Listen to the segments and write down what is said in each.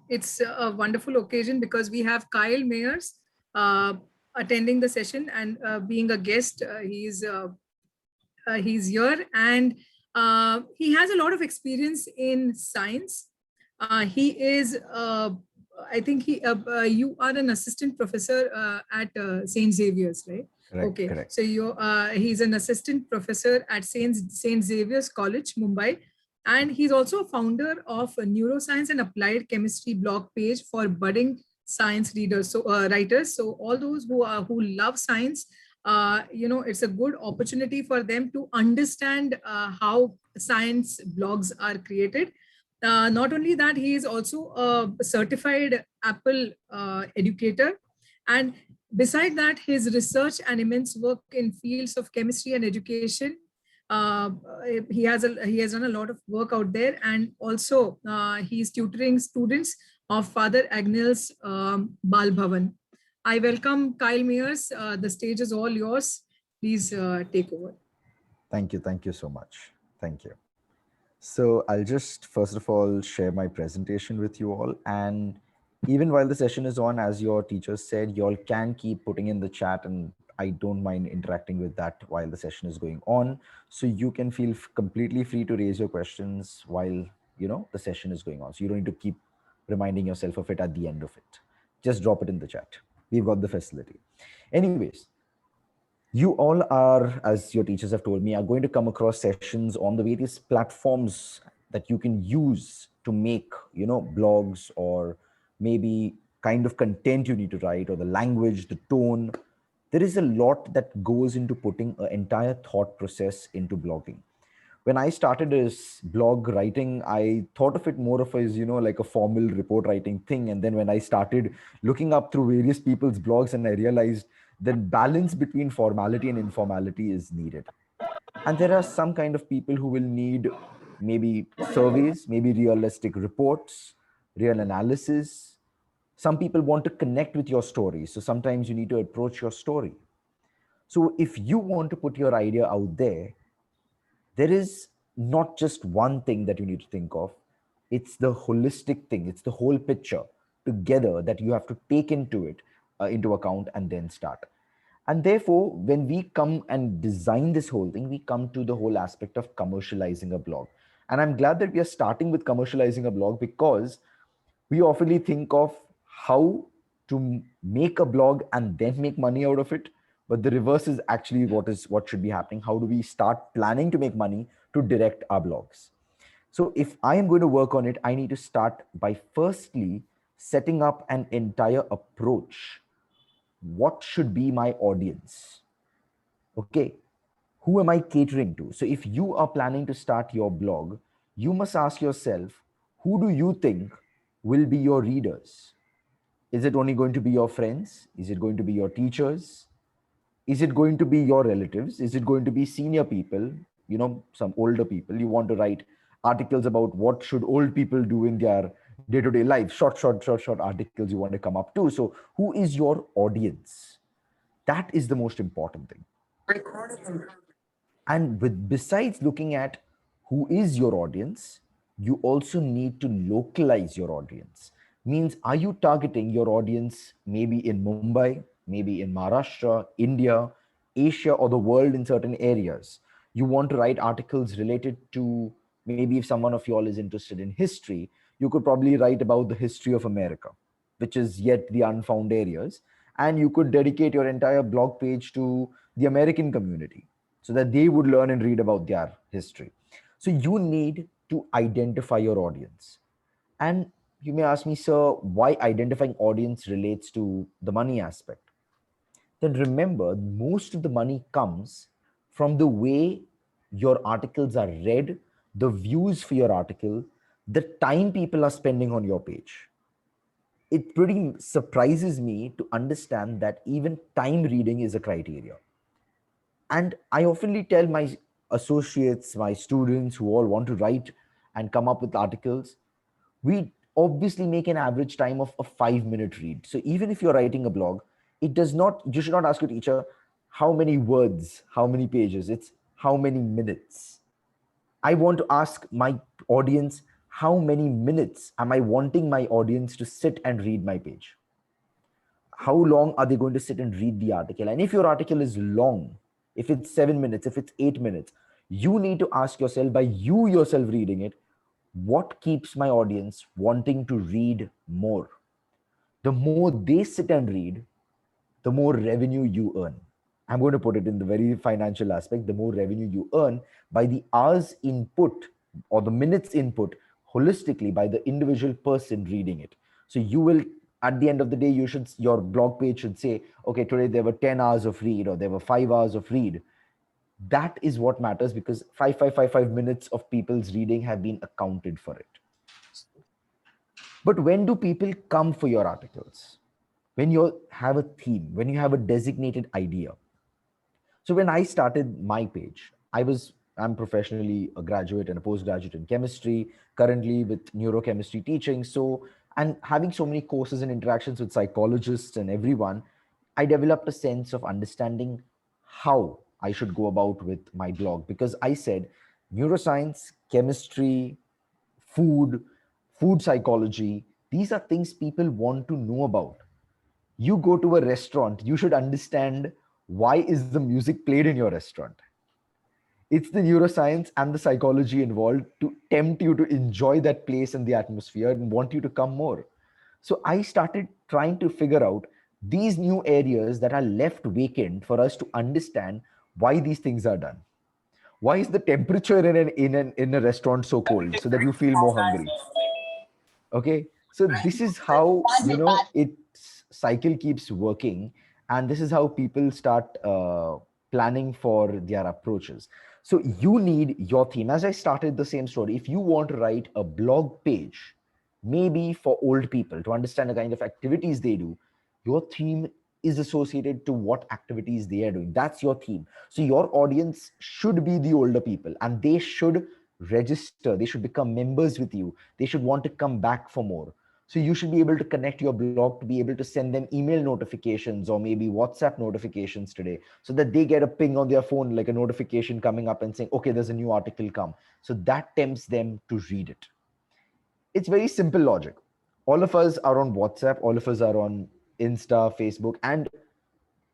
it's a wonderful occasion because we have Kyle Mayers attending the session and being a guest. He's here, and he has a lot of experience in science. He is, I think you are an assistant professor at St. Xavier's, right? Right, Okay, correct. so he's an assistant professor at St. Xavier's College, Mumbai, and he's also a founder of a neuroscience and applied chemistry blog page for budding science readers, so writers. So all those who love science, it's a good opportunity for them to understand how science blogs are created. Not only that, he is also a certified Apple educator, and beside that, his research and immense work in fields of chemistry and education. Uh, he has done a lot of work out there, and also he's tutoring students of Father Agnel's Bal Bhavan. I welcome Kyle Mayers. The stage is all yours. Please take over. Thank you. Thank you so much. Thank you. So I'll just first of all share my presentation with you all. And even while the session is on, as your teacher said, you all can keep putting in the chat, and I don't mind interacting with that while the session is going on. So you can feel completely free to raise your questions while, the session is going on. So you don't need to keep reminding yourself of it at the end of it. Just drop it in the chat. We've got the facility. Anyways, you all are, as your teachers have told me, are going to come across sessions on the various platforms that you can use to make, blogs, or maybe kind of content you need to write, or the language, the tone. There is a lot that goes into putting an entire thought process into blogging. When I started as blog writing, I thought of it more of as, like a formal report writing thing. And then when I started looking up through various people's blogs, and I realized the balance between formality and informality is needed. And there are some kind of people who will need maybe surveys, maybe realistic reports, real analysis. Some people want to connect with your story. So sometimes you need to approach your story. So if you want to put your idea out there is not just one thing that you need to think of. It's the holistic thing. It's the whole picture together that you have to take into account and then start. And therefore, when we come and design this whole thing, we come to the whole aspect of commercializing a blog. And I'm glad that we are starting with commercializing a blog, because we often think of how to make a blog and then make money out of it. But the reverse is actually what should be happening. How do we start planning to make money to direct our blogs? So if I am going to work on it, I need to start by firstly setting up an entire approach. What should be my audience? Okay, who am I catering to? So if you are planning to start your blog, you must ask yourself, who do you think will be your readers? Is it only going to be your friends? Is it going to be your teachers? Is it going to be your relatives? Is it going to be senior people, some older people? You want to write articles about what should old people do in their day-to-day life, short articles you want to come up to. So who is your audience? That is the most important thing. And besides looking at who is your audience, you also need to localize your audience. Means, are you targeting your audience maybe in Mumbai, maybe in Maharashtra, India, Asia, or the world in certain areas? You want to write articles related to, maybe if someone of you all is interested in history, you could probably write about the history of America, which is yet the unfound areas. And you could dedicate your entire blog page to the American community, so that they would learn and read about their history. So you need to identify your audience. And you may ask me, sir, why identifying audience relates to the money aspect? Then remember, most of the money comes from the way your articles are read, the views for your article, the time people are spending on your page. It pretty surprises me to understand that even time reading is a criteria. And I oftenly tell my associates, my students who all want to write and come up with articles, we obviously make an average time of a 5-minute read. So even if you're writing a blog, you should not ask your teacher how many words, how many pages, it's how many minutes. I want to ask my audience, how many minutes am I wanting my audience to sit and read my page? How long are they going to sit and read the article? And if your article is long, if it's 7 minutes, if it's 8 minutes, you need to ask yourself, by you yourself reading it, what keeps my audience wanting to read more? The more they sit and read, the more revenue you earn. I'm going to put it in the very financial aspect. The more revenue you earn by the hours input or the minutes input holistically by the individual person reading it. So you will, at the end of the day, your blog page should say, okay, today there were 10 hours of read or there were 5 hours of read. That is what matters, because 5 minutes of people's reading have been accounted for it. But when do people come for your articles? When you have a theme, when you have a designated idea. So when I started my page, I'm professionally a graduate and a postgraduate in chemistry, currently with neurochemistry teaching. So, and having so many courses and interactions with psychologists and everyone, I developed a sense of understanding how I should go about with my blog, because I said neuroscience, chemistry, food, food psychology, these are things people want to know about. You go to a restaurant, you should understand, why is the music played in your restaurant? It's the neuroscience and the psychology involved to tempt you to enjoy that place and the atmosphere and want you to come more. So I started trying to figure out these new areas that are left vacant for us to understand why these things are done. Why is the temperature in a restaurant so cold so that you feel more hungry? Okay, so this is how, its cycle keeps working, and this is how people start planning for their approaches. So you need your theme. As I started the same story, if you want to write a blog page, maybe for old people to understand the kind of activities they do, your theme is associated to what activities they are doing. That's your theme. So your audience should be the older people, and they should register, they should become members with you, they should want to come back for more. So you should be able to connect your blog to be able to send them email notifications or maybe WhatsApp notifications today, so that they get a ping on their phone, like a notification coming up and saying, okay, there's a new article come. So that tempts them to read it. It's very simple logic. All of us are on WhatsApp, all of us are on Insta, Facebook, and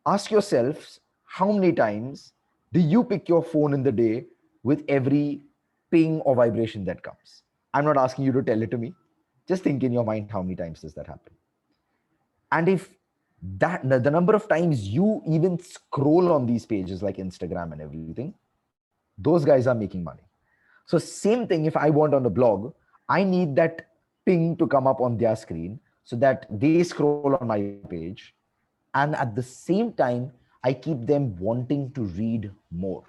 ask yourselves, how many times do you pick your phone in the day with every ping or vibration that comes? I'm not asking you to tell it to me. Just think in your mind, how many times does that happen? And if the number of times you even scroll on these pages like Instagram and everything, those guys are making money. So same thing, if I want on a blog, I need that ping to come up on their screen so that they scroll on my page. And at the same time, I keep them wanting to read more.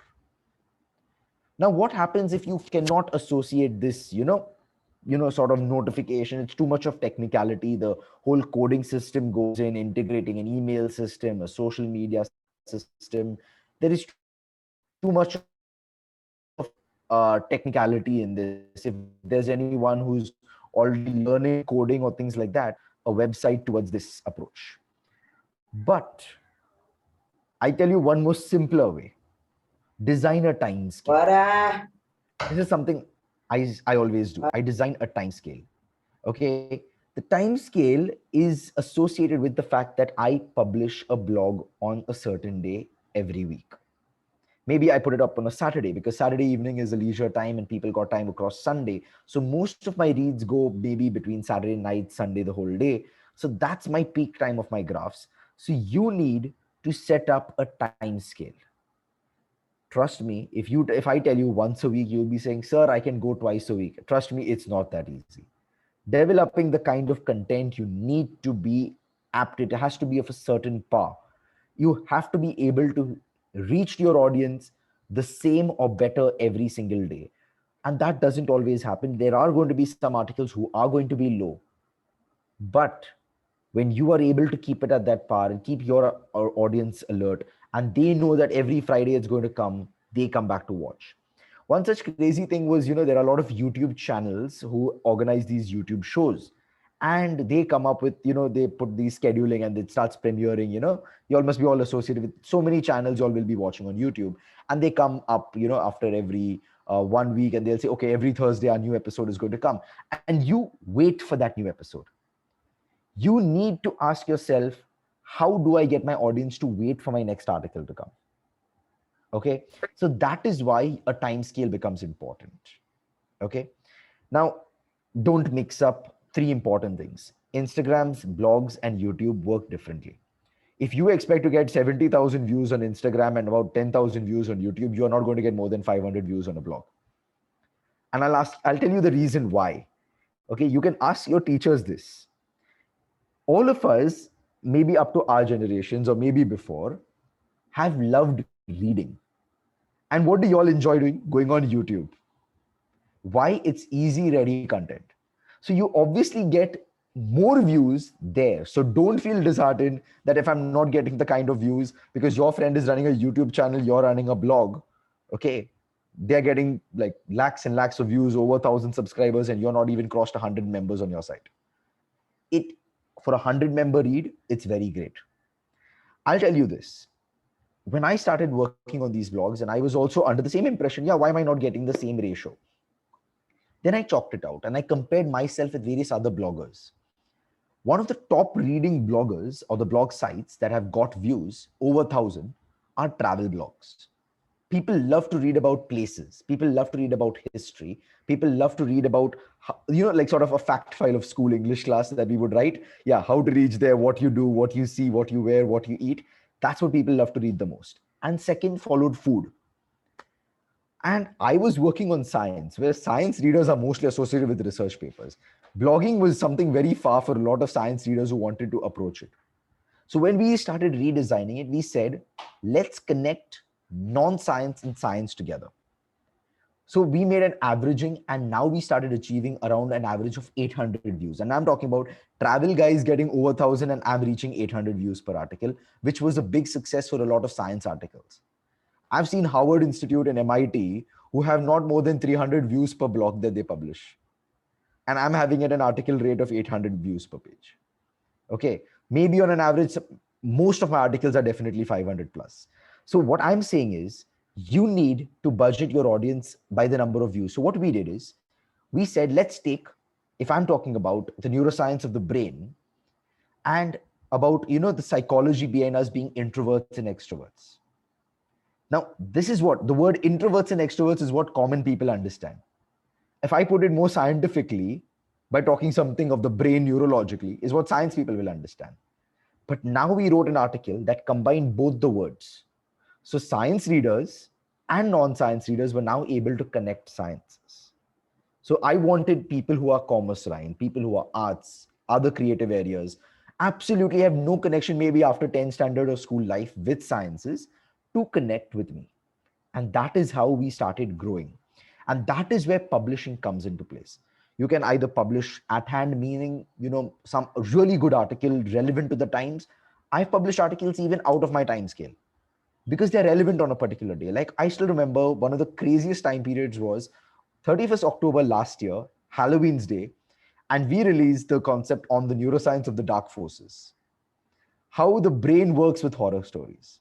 Now, what happens if you cannot associate this, sort of notification? It's too much of technicality. The whole coding system goes in, integrating an email system, a social media system. There is too much of technicality in this. If there's anyone who's already learning coding or things like that, a website towards this approach. But I tell you one more simpler way. Design a time scale. This is something I always do. I design a time scale. Okay. The time scale is associated with the fact that I publish a blog on a certain day every week. Maybe I put it up on a Saturday because Saturday evening is a leisure time and people got time across Sunday. So most of my reads go maybe between Saturday night, Sunday, the whole day. So that's my peak time of my graphs. So you need to set up a time scale. Trust me, if I tell you once a week, you'll be saying, sir, I can go twice a week. Trust me, it's not that easy. Developing the kind of content you need to be apt, it has to be of a certain power. You have to be able to reach your audience the same or better every single day. And that doesn't always happen. There are going to be some articles who are going to be low. But when you are able to keep it at that power and keep your audience alert, and they know that every Friday it's going to come, they come back to watch. One such crazy thing was, there are a lot of YouTube channels who organize these YouTube shows, and they come up with, they put these scheduling and it starts premiering. You all must be all associated with so many channels you all will be watching on YouTube, and they come up, after every 1 week, and they'll say, okay, every Thursday our new episode is going to come. And you wait for that new episode. You need to ask yourself, how do I get my audience to wait for my next article to come? Okay. So that is why a time scale becomes important. Okay. Now, don't mix up three important things. Instagram's blogs and YouTube work differently. If you expect to get 70,000 views on Instagram and about 10,000 views on YouTube, you are not going to get more than 500 views on a blog. And I'll tell you the reason why. Okay, you can ask your teachers this. All of us, maybe up to our generations or maybe before, have loved reading. And what do y'all enjoy doing? Going on YouTube. Why? It's easy, ready content. So you obviously get more views there. So don't feel disheartened that if I'm not getting the kind of views because your friend is running a YouTube channel, you're running a blog. Okay. They're getting like lakhs and lakhs of views, over 1,000 subscribers, and you're not even crossed 100 members on your site. It, for a 100-member read, it's very great. I'll tell you this. When I started working on these blogs, and I was also under the same impression, yeah, why am I not getting the same ratio? Then I chalked it out and I compared myself with various other bloggers. One of the top reading bloggers or the blog sites that have got views over 1,000 are travel blogs. People love to read about places. People love to read about history. People love to read about, like sort of a fact file of school English class that we would write. Yeah, how to reach there, what you do, what you see, what you wear, what you eat. That's what people love to read the most. And second followed food. And I was working on science, where science readers are mostly associated with research papers. Blogging was something very far for a lot of science readers who wanted to approach it. So when we started redesigning it, we said, let's connect non-science and science together. So we made an averaging, and now we started achieving around an average of 800 views. And I'm talking about travel guys getting over 1,000 and I'm reaching 800 views per article, which was a big success for a lot of science articles. I've seen Harvard Institute and MIT who have not more than 300 views per blog that they publish. And I'm having an article rate of 800 views per page. Okay, maybe on an average, most of my articles are definitely 500 plus. So what I'm saying is, you need to budget your audience by the number of views. So what we did is, we said, let's take, if I'm talking about the neuroscience of the brain and about, the psychology behind us being introverts and extroverts. Now, this is what the word introverts and extroverts is what common people understand. If I put it more scientifically, by talking something of the brain neurologically, is what science people will understand. But now we wrote an article that combined both the words. So science readers and non-science readers were now able to connect sciences. So I wanted people who are commerce line, people who are arts, other creative areas, absolutely have no connection maybe after 10th standard or school life with sciences, to connect with me. And that is how we started growing. And that is where publishing comes into place. You can either publish at hand, meaning, some really good article relevant to the times. I've published articles even out of my time scale because they're relevant on a particular day. Like I still remember one of the craziest time periods was 31st October last year, Halloween's day. And we released the concept on the neuroscience of the dark forces, how the brain works with horror stories.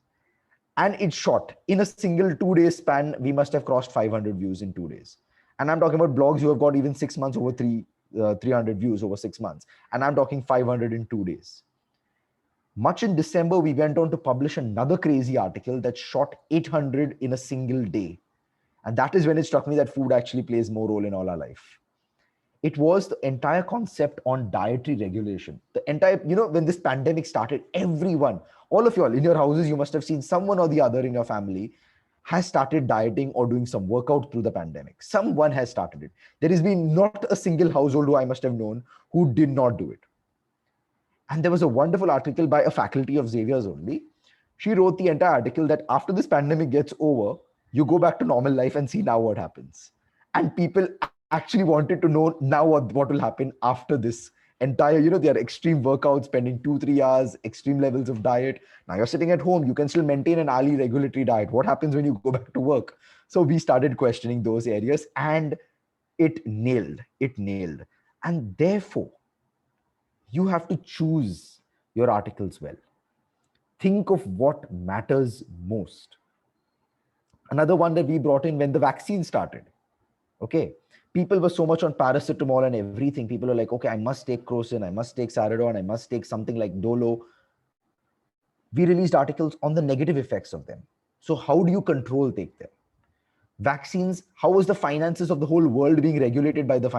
And it's short. In a single 2-day span, we must have crossed 500 views in 2 days. And I'm talking about blogs who have got even 6 months over 300 views over 6 months. And I'm talking 500 in 2 days. Much in December, we went on to publish another crazy article that shot 800 in a single day. And that is when it struck me that food actually plays more role in all our life. It was the entire concept on dietary regulation. The entire, when this pandemic started, everyone, all of you all in your houses, you must have seen someone or the other in your family has started dieting or doing some workout through the pandemic. Someone has started it. There has been not a single household who I must have known who did not do it. And there was a wonderful article by a faculty of Xavier's only. She wrote the entire article that after this pandemic gets over, you go back to normal life and see now what happens. And people actually wanted to know now what will happen after this entire, their extreme workouts, spending 2-3 hours, extreme levels of diet. Now you're sitting at home, you can still maintain an hourly regulatory diet. What happens when you go back to work? So we started questioning those areas and it nailed. And therefore, you have to choose your articles well. Think of what matters most. Another one that we brought in when the vaccine started. Okay. People were so much on paracetamol and everything. People are like, okay, I must take Crocin, I must take Saridon, I must take something like Dolo. We released articles on the negative effects of them. So how do you control take them? Vaccines, how is the finances of the whole world being regulated by the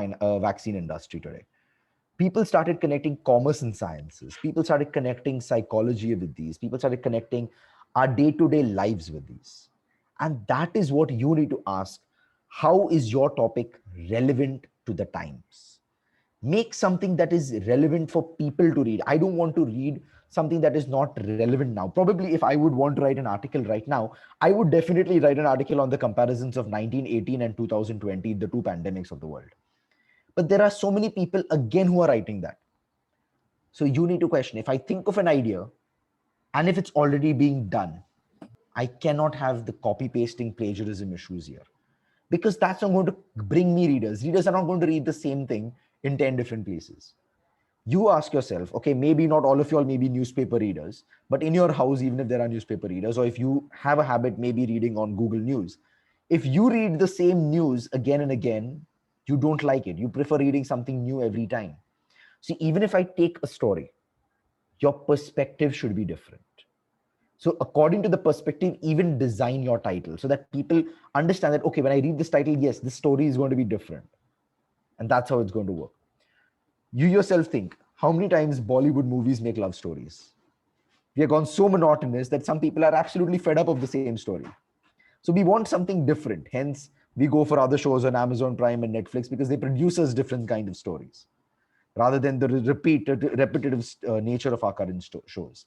vaccine industry today? People started connecting commerce and sciences. People started connecting psychology with these. People started connecting our day-to-day lives with these. And that is what you need to ask. How is your topic relevant to the times? Make something that is relevant for people to read. I don't want to read something that is not relevant now. Probably if I would want to write an article right now, I would definitely write an article on the comparisons of 1918 and 2020, the two pandemics of the world. But there are so many people again who are writing that. So you need to question, if I think of an idea and if it's already being done, I cannot have the copy pasting plagiarism issues here, because that's not going to bring me readers. Readers are not going to read the same thing in 10 different places. You ask yourself, okay, maybe not all of you all may be newspaper readers, but in your house, even if there are newspaper readers, or if you have a habit maybe reading on Google News, if you read the same news again and again, you don't like it. You prefer reading something new every time. See, even if I take a story, your perspective should be different. So according to the perspective, even design your title so that people understand that, okay, when I read this title, yes, this story is going to be different. And that's how it's going to work. You yourself think, how many times Bollywood movies make love stories? We have gone so monotonous that some people are absolutely fed up of the same story. So we want something different. Hence, we go for other shows on Amazon Prime and Netflix because they produce us different kind of stories rather than the repetitive nature of our current shows.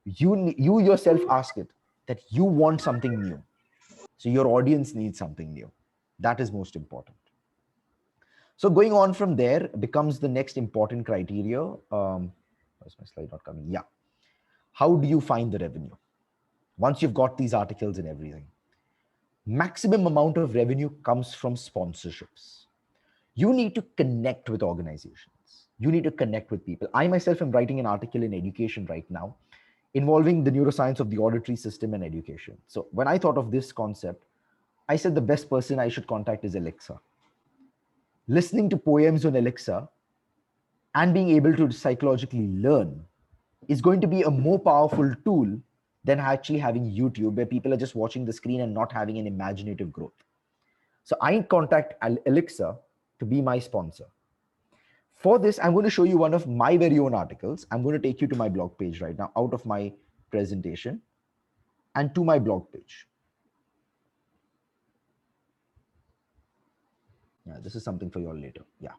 You yourself ask it that you want something new. So your audience needs something new. That is most important. So going on from there becomes the next important criteria. Where's my slide not coming? Yeah. How do you find the revenue? Once you've got these articles and everything, maximum amount of revenue comes from sponsorships. You need to connect with organizations. You need to connect with people. I myself am writing an article in education right now involving the neuroscience of the auditory system and education. So when I thought of this concept, I said the best person I should contact is Alexa. Listening to poems on Alexa and being able to psychologically learn is going to be a more powerful tool than actually having YouTube, where people are just watching the screen and not having an imaginative growth. So I contact Alexa to be my sponsor. For this, I'm going to show you one of my very own articles. I'm going to take you to my blog page right now, out of my presentation and to my blog page. Yeah, this is something for you all later. Yeah.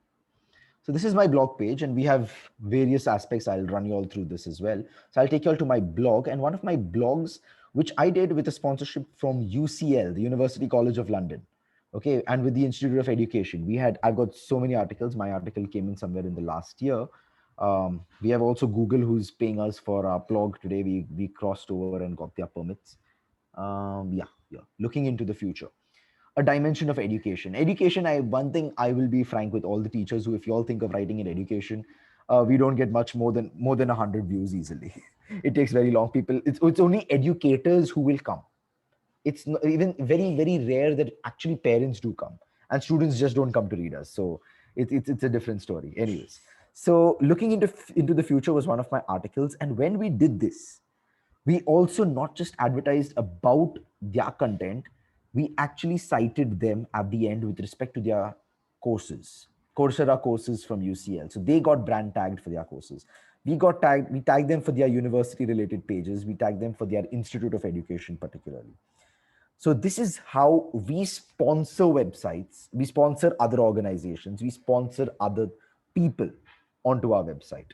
So this is my blog page, and we have various aspects. I'll run you all through this as well. So I'll take you all to my blog, and one of my blogs, which I did with a sponsorship from UCL, the University College of London. Okay, and with the Institute of Education, I've got so many articles. My article came in somewhere in the last year. We have also Google, who's paying us for our blog today. We crossed over and got their permits. Yeah. Looking into the future, a dimension of education. Education, one thing I will be frank with all the teachers who, if you all think of writing in education, we don't get much more than 100 views easily. It takes very long. It's only educators who will come. It's even very, very rare that actually parents do come, and students just don't come to read us. So it's a different story. Anyways, so looking into the future was one of my articles, and when we did this, we also not just advertised about their content, we actually cited them at the end with respect to their courses, Coursera courses from UCL. So they got brand tagged for their courses. We tagged them for their university related pages. We tagged them for their Institute of Education particularly. So this is how we sponsor websites, we sponsor other organizations, we sponsor other people onto our website.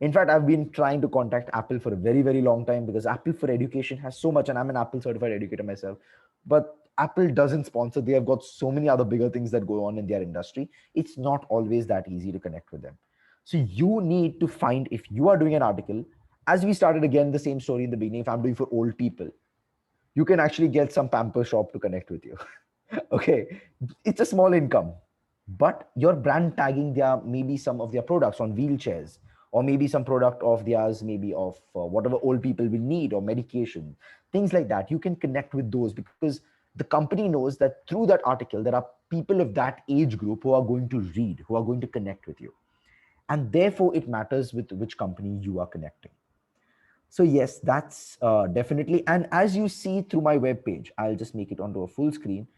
In fact, I've been trying to contact Apple for a very, very long time, because Apple for Education has so much, and I'm an Apple certified educator myself, but Apple doesn't sponsor. They have got so many other bigger things that go on in their industry. It's not always that easy to connect with them. So you need to find, if you are doing an article, as we started again, the same story in the beginning, if I'm doing for old people, you can actually get some pamper shop to connect with you. Okay. It's a small income, but you're brand tagging maybe some of their products on wheelchairs, or maybe some product of theirs, maybe of whatever old people will need, or medication, things like that. You can connect with those, because the company knows that through that article, there are people of that age group who are going to read, who are going to connect with you. And therefore, it matters with which company you are connecting. So yes, that's definitely. And as you see through my web page, I'll just make it onto a full screen.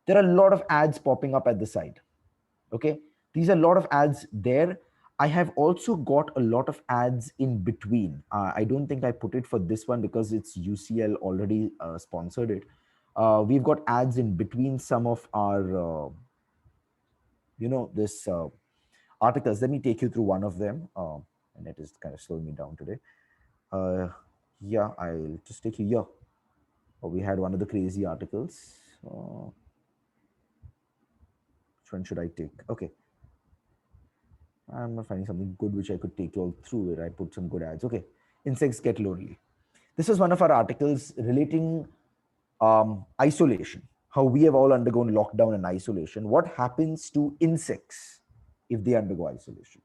There are a lot of ads popping up at the side. Okay, these are a lot of ads there. I have also got a lot of ads in between. I don't think I put it for this one because it's UCL already sponsored it. We've got ads in between some of our, this articles. Let me take you through one of them. And it is kind of slowing me down today. Yeah, I'll just take you here. We had one of the crazy articles. Which one should I take? Okay. I'm not finding something good which I could take you all through it. I put some good ads. Okay. Insects get lonely. This was one of our articles relating isolation, how we have all undergone lockdown and isolation. What happens to insects if they undergo isolation?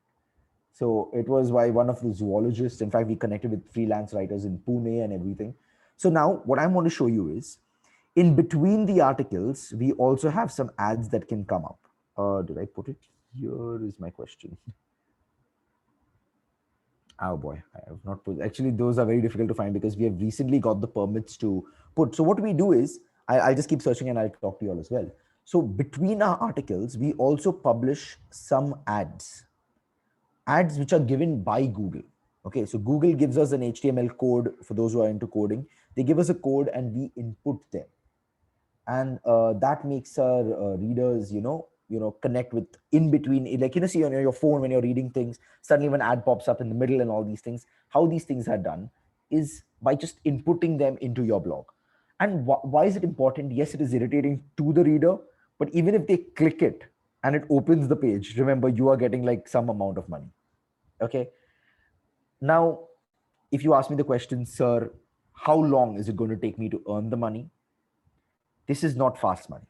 So it was by one of the zoologists. In fact, we connected with freelance writers in Pune and everything. So now what I want to show you is, in between the articles, we also have some ads that can come up. Did I put it? Here is my question. Oh boy, I have not put. Actually, those are very difficult to find because we have recently got the permits to put. So what we do is, I'll just keep searching and I'll talk to you all as well. So between our articles, we also publish some ads which are given by Google. Okay, so Google gives us an HTML code for those who are into coding. They give us a code and we input them, and that makes our readers, connect with in between. Like, see on your phone when you're reading things, suddenly when ad pops up in the middle and all these things. How these things are done is by just inputting them into your blog. And why is it important? Yes, it is irritating to the reader, but even if they click it and it opens the page, remember, you are getting like some amount of money. Okay. Now, if you ask me the question, sir, how long is it going to take me to earn the money? This is not fast money.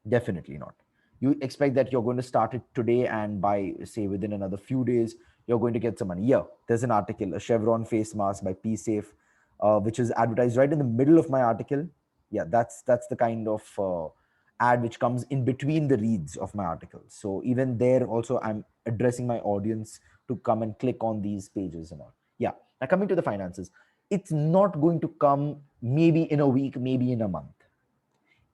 Definitely not. You expect that you're going to start it today and by, say, within another few days, you're going to get some money. Yeah, there's an article, a Chevron face mask by P-Safe, which is advertised right in the middle of my article. Yeah, that's the kind of ad which comes in between the reads of my article. So even there also, I'm addressing my audience to come and click on these pages and all. Yeah, now coming to the finances, it's not going to come maybe in a week, maybe in a month.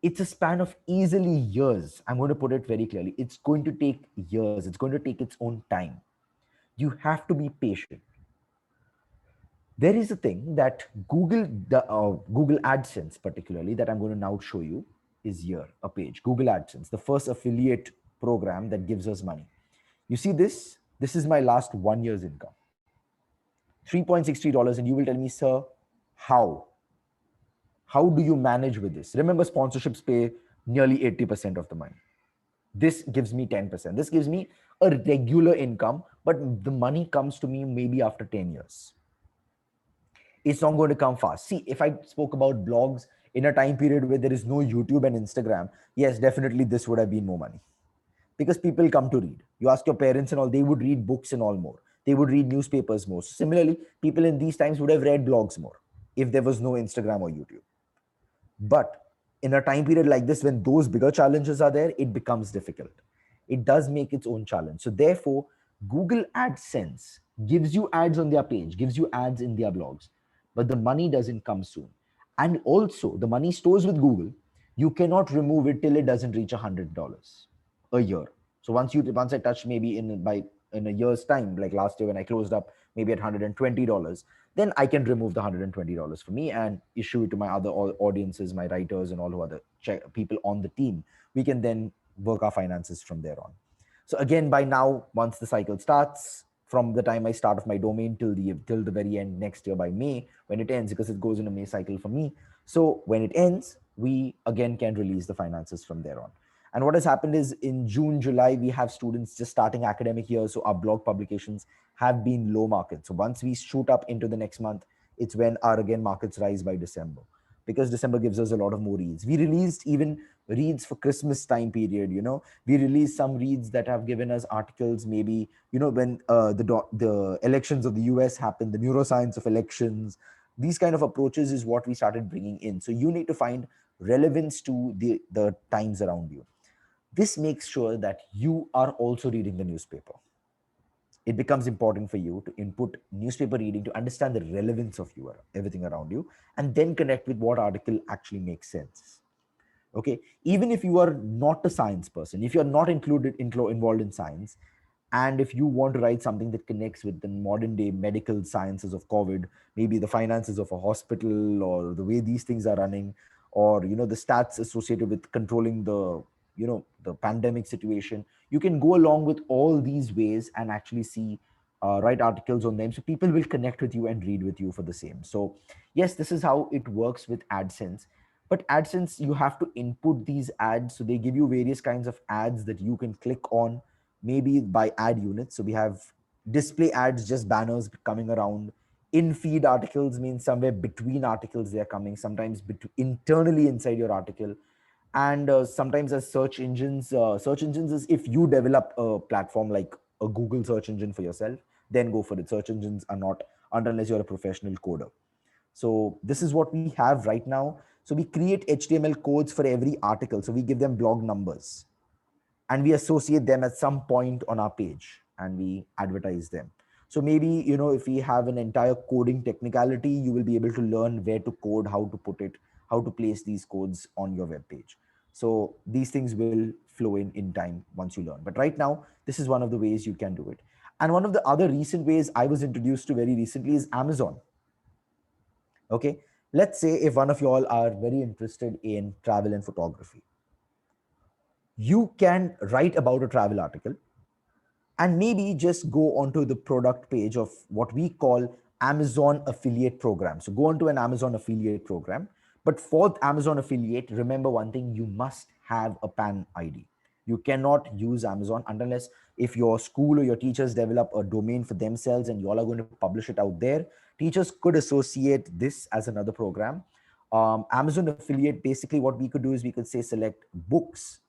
It's a span of easily years. I'm going to put it very clearly. It's going to take years. It's going to take its own time. You have to be patient. There is a thing that Google AdSense, particularly, that I'm going to now show you, is here, a page. Google AdSense, the first affiliate program that gives us money. You see this? This is my last 1 year's income. $3.63. And you will tell me, sir, how? How do you manage with this? Remember, sponsorships pay nearly 80% of the money. This gives me 10%. This gives me a regular income, but the money comes to me maybe after 10 years. It's not going to come fast. See, if I spoke about blogs in a time period where there is no YouTube and Instagram, yes, definitely this would have been more money. Because people come to read. You ask your parents and all, they would read books and all more. They would read newspapers more. Similarly, people in these times would have read blogs more if there was no Instagram or YouTube. But in a time period like this, when those bigger challenges are there, it becomes difficult. It does make its own challenge. So therefore, Google AdSense gives you ads on their page, gives you ads in their blogs, but the money doesn't come soon. And also, the money stores with Google. You cannot remove it till it doesn't reach $100 a year. So once I touch maybe in a year's time, like last year when I closed up maybe at $120, then I can remove the $120 for me and issue it to my other audiences, my writers, and all who other people on the team. We can then work our finances from there on. So again, by now, once the cycle starts, from the time I start of my domain till the very end next year by May, when it ends, because it goes in a May cycle for me. So when it ends, we again can release the finances from there on. And what has happened is in June, July, we have students just starting academic year. So our blog publications have been low market. So once we shoot up into the next month, it's when our again markets rise by December, because December gives us a lot of more reads. We released even reads for Christmas time period. We released some reads that have given us articles, maybe, when the elections of the US happened, the neuroscience of elections, these kind of approaches is what we started bringing in. So you need to find relevance to the times around you. This makes sure that you are also reading the newspaper. It becomes important for you to input newspaper reading to understand the relevance of everything around you, and then connect with what article actually makes sense. Okay, even if you are not a science person, if you're not involved in science, and if you want to write something that connects with the modern day medical sciences of COVID, maybe the finances of a hospital, or the way these things are running, or the stats associated with controlling the pandemic situation, you can go along with all these ways and actually see write articles on them, so people will connect with you and read with you for the same. So yes, this is how it works with AdSense. But AdSense, you have to input these ads, so they give you various kinds of ads that you can click on, maybe by ad units. So we have display ads, just banners coming around. In feed articles means somewhere between articles they are coming, sometimes internally inside your article. And sometimes as search engines is if you develop a platform like a Google search engine for yourself, then go for it. Search engines are not, unless you're a professional coder. So this is what we have right now. So we create HTML codes for every article. So we give them blog numbers, and we associate them at some point on our page, and we advertise them. So maybe, if we have an entire coding technicality, you will be able to learn where to code, how to put it, how to place these codes on your web page. So these things will flow in time once you learn. But right now, this is one of the ways you can do it. And one of the other recent ways I was introduced to very recently is Amazon. Okay, let's say if one of you all are very interested in travel and photography, you can write about a travel article and maybe just go onto the product page of what we call Amazon affiliate program. So go onto an Amazon affiliate program. But for Amazon affiliate, remember one thing: you must have a PAN ID. You cannot use Amazon unless if your school or your teachers develop a domain for themselves and you all are going to publish it out there. Teachers could associate this as another program. Amazon affiliate, basically what we could do is we could say select books,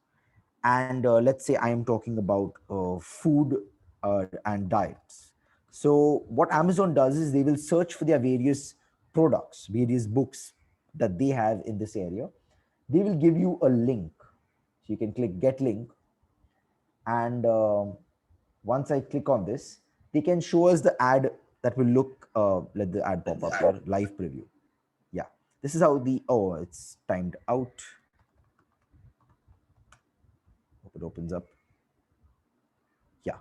and let's say I am talking about food and diets. So what Amazon does is they will search for their various products, various books that they have in this area. They will give you a link, so you can click get link, and once I click on this, they can show us the ad that will look, let the ad pop up here, live preview. Yeah, this is how it's timed out. Hope it opens up. Yeah.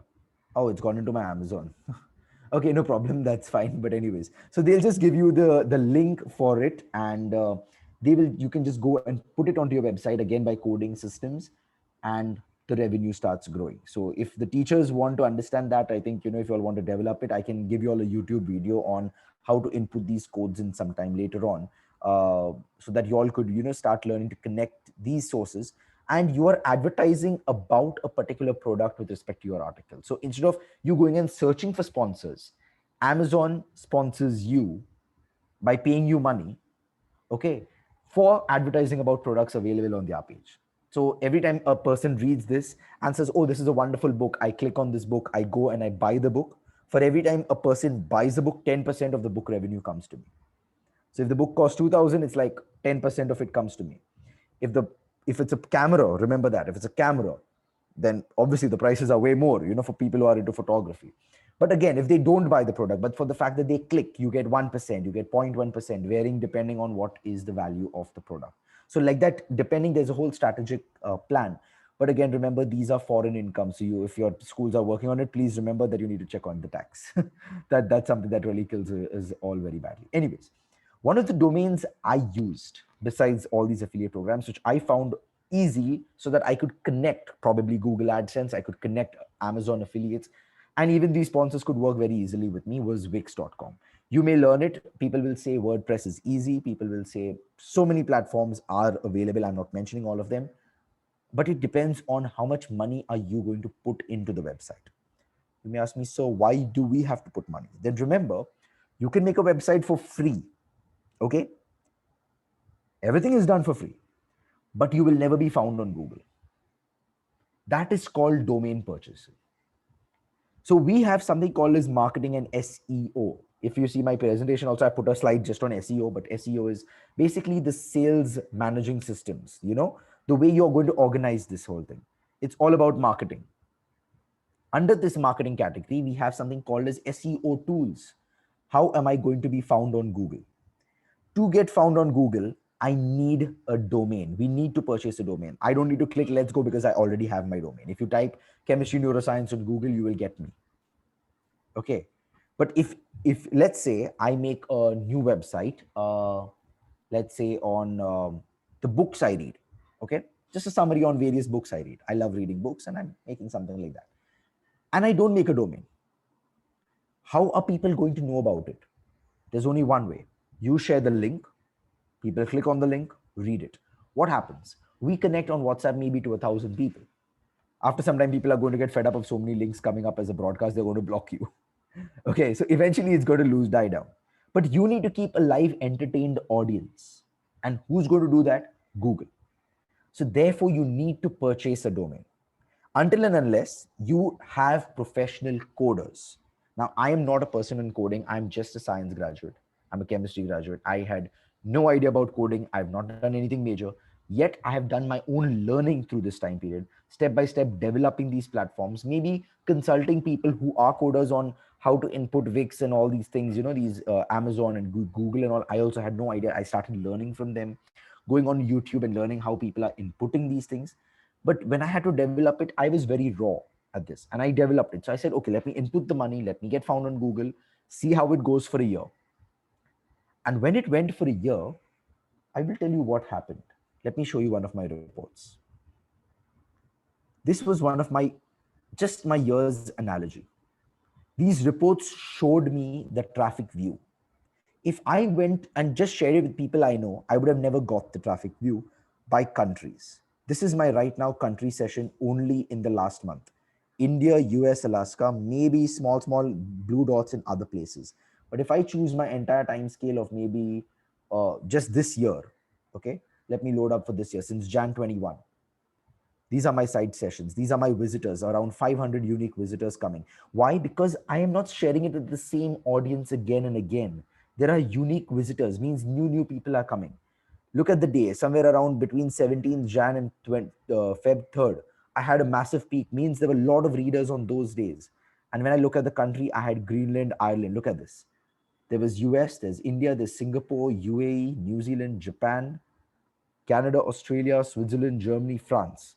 Oh, it's gone into my Amazon. Okay, no problem. That's fine. But anyways, so they'll just give you the link for it, and you can just go and put it onto your website again by coding systems, and the revenue starts growing. So if the teachers want to understand that, I think, if you all want to develop it, I can give you all a YouTube video on how to input these codes in sometime later on, so that you all could, start learning to connect these sources, and you are advertising about a particular product with respect to your article. So instead of you going and searching for sponsors, Amazon sponsors you by paying you money, okay, for advertising about products available on their page. So every time a person reads this and says, oh, this is a wonderful book, I click on this book, I go and I buy the book. For every time a person buys a book, 10% of the book revenue comes to me. So if the book costs 2,000, it's like 10% of it comes to me. If the if it's a camera, remember that if it's a camera, then obviously the prices are way more, for people who are into photography. But again, if they don't buy the product, but for the fact that they click, you get 1%, you get 0.1%, varying depending on what is the value of the product. So like that, depending, there's a whole strategic plan. But again, remember, these are foreign income. So if your schools are working on it, please remember that you need to check on the tax. That's something that really kills is all very badly. Anyways, one of the domains I used besides all these affiliate programs, which I found easy so that I could connect probably Google AdSense, I could connect Amazon affiliates, and even these sponsors could work very easily with me, was Wix.com. You may learn it. People will say WordPress is easy. People will say so many platforms are available. I'm not mentioning all of them, but it depends on how much money are you going to put into the website. You may ask me, so why do we have to put money? Then remember, you can make a website for free. Okay, everything is done for free, but you will never be found on Google. That is called domain purchase. So we have something called as marketing and SEO. If you see my presentation, also I put a slide just on SEO, but SEO is basically the sales managing systems, the way you're going to organize this whole thing. It's all about marketing. Under this marketing category, we have something called as SEO tools. How am I going to be found on Google? To get found on Google, I need a domain. We need to purchase a domain. I don't need to click let's go because I already have my domain. If you type chemistry neuroscience on Google, you will get me. Okay. But if let's say I make a new website, let's say on the books I read, okay, just a summary on various books I read. I love reading books and I'm making something like that. And I don't make a domain. How are people going to know about it? There's only one way. You share the link, people click on the link, read it. What happens? We connect on WhatsApp maybe to 1,000 people. After some time, people are going to get fed up of so many links coming up as a broadcast, they're going to block you. Okay, so eventually it's going to die down. But you need to keep a live, entertained audience. And who's going to do that? Google. So therefore, you need to purchase a domain. Until and unless you have professional coders. Now, I am not a person in coding. I'm just a science graduate. I'm a chemistry graduate. I had no idea about coding. I've not done anything major. Yet I have done my own learning through this time period, step by step, developing these platforms, maybe consulting people who are coders on how to input Wix and all these things, these Amazon and Google and all. I also had no idea. I started learning from them, going on YouTube and learning how people are inputting these things. But when I had to develop it, I was very raw at this and I developed it. So I said, okay, let me input the money, let me get found on Google, see how it goes for a year. And when it went for a year, I will tell you what happened. Let me show you one of my reports. This was one of my year's analogy. These reports showed me the traffic view. If I went and just shared it with people I know, I would have never got the traffic view by countries. This is my right now country session only in the last month. India, US, Alaska, maybe small blue dots in other places. But if I choose my entire time scale of maybe just this year, okay, let me load up for this year since Jan 21. These are my site sessions. These are my visitors, around 500 unique visitors coming. Why? Because I am not sharing it with the same audience again and again. There are unique visitors, means new people are coming. Look at the day, somewhere around between 17th Jan and Feb 3rd. I had a massive peak, means there were a lot of readers on those days. And when I look at the country, I had Greenland, Ireland. Look at this. There was US, there's India, there's Singapore, UAE, New Zealand, Japan, Canada, Australia, Switzerland, Germany, France.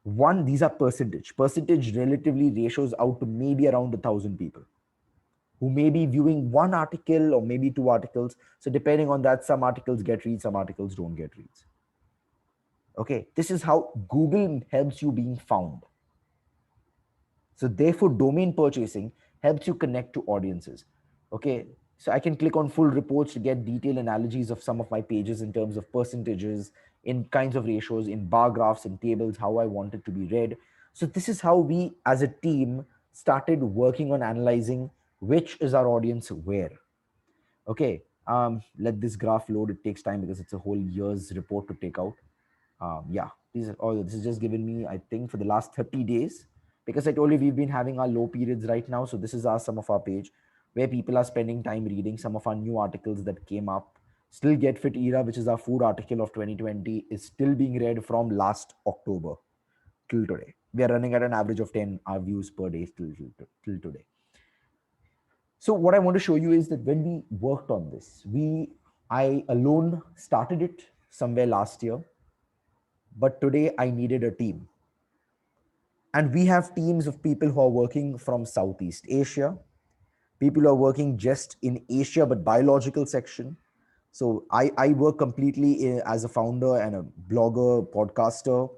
These are percentage relatively ratios out to maybe around 1,000 people who may be viewing one article or maybe two articles. So depending on that, some articles get reads, some articles don't get reads. Okay, this is how Google helps you being found. So therefore, domain purchasing helps you connect to audiences. Okay, so I can click on full reports to get detailed analogies of some of my pages in terms of percentages, in kinds of ratios, in bar graphs, in tables, how I want it to be read. So this is how we as a team started working on analyzing which is our audience where. Okay, let this graph load. It takes time because it's a whole year's report to take out. Yeah, this is just given me, I think, for the last 30 days, because I told you we've been having our low periods right now. So this is some of our page where people are spending time reading some of our new articles that came up. Still Get Fit Era, which is our food article of 2020, is still being read from last October till today. We are running at an average of 10 views per day till today. So what I want to show you is that when we worked on this, I alone started it somewhere last year, but today I needed a team. And we have teams of people who are working from Southeast Asia, people who are working just in Asia, but biological section. So I work completely as a founder and a blogger, podcaster.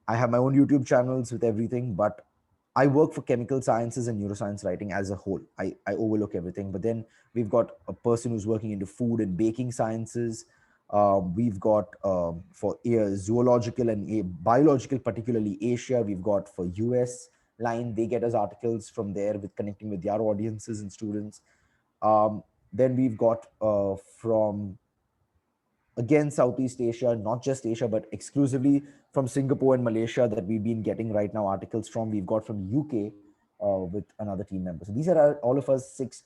I have my own YouTube channels with everything, but I work for chemical sciences and neuroscience writing as a whole. I overlook everything. But then we've got a person who's working into food and baking sciences. We've got for zoological and biological, particularly Asia. We've got for US line, they get us articles from there with connecting with their audiences and students. Then we've got from again Southeast Asia, not just Asia, but exclusively from Singapore and Malaysia that we've been getting right now articles from. We've got from UK with another team member. So these are all of us six,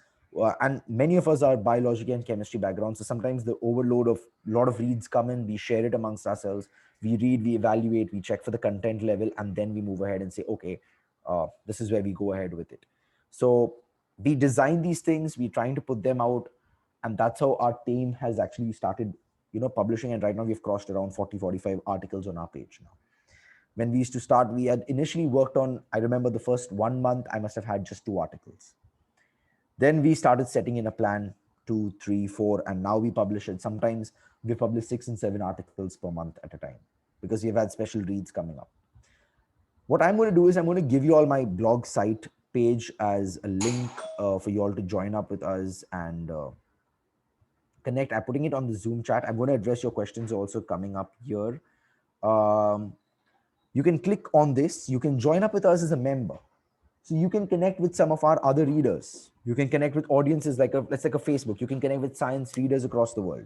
and many of us are biology and chemistry backgrounds. So sometimes the overload of a lot of reads come in, we share it amongst ourselves. We read, we evaluate, we check for the content level, and then we move ahead and say, okay, this is where we go ahead with it. So we design these things, we're trying to put them out, and that's how our team has actually started, publishing. And right now we've crossed around 40, 45 articles on our page now. When we used to start, we had initially worked on, I remember the first 1 month, I must have had just 2 articles. Then we started setting in a plan, 2, 3, 4, and now we publish it. Sometimes we publish 6 and 7 articles per month at a time because we've had special reads coming up. What I'm going to do is I'm going to give you all my blog site page as a link for you all to join up with us and connect. I'm putting it on the Zoom chat. I'm going to address your questions also coming up here. You can click on this. You can join up with us as a member. So you can connect with some of our other readers. You can connect with audiences let's like a Facebook. You can connect with science readers across the world.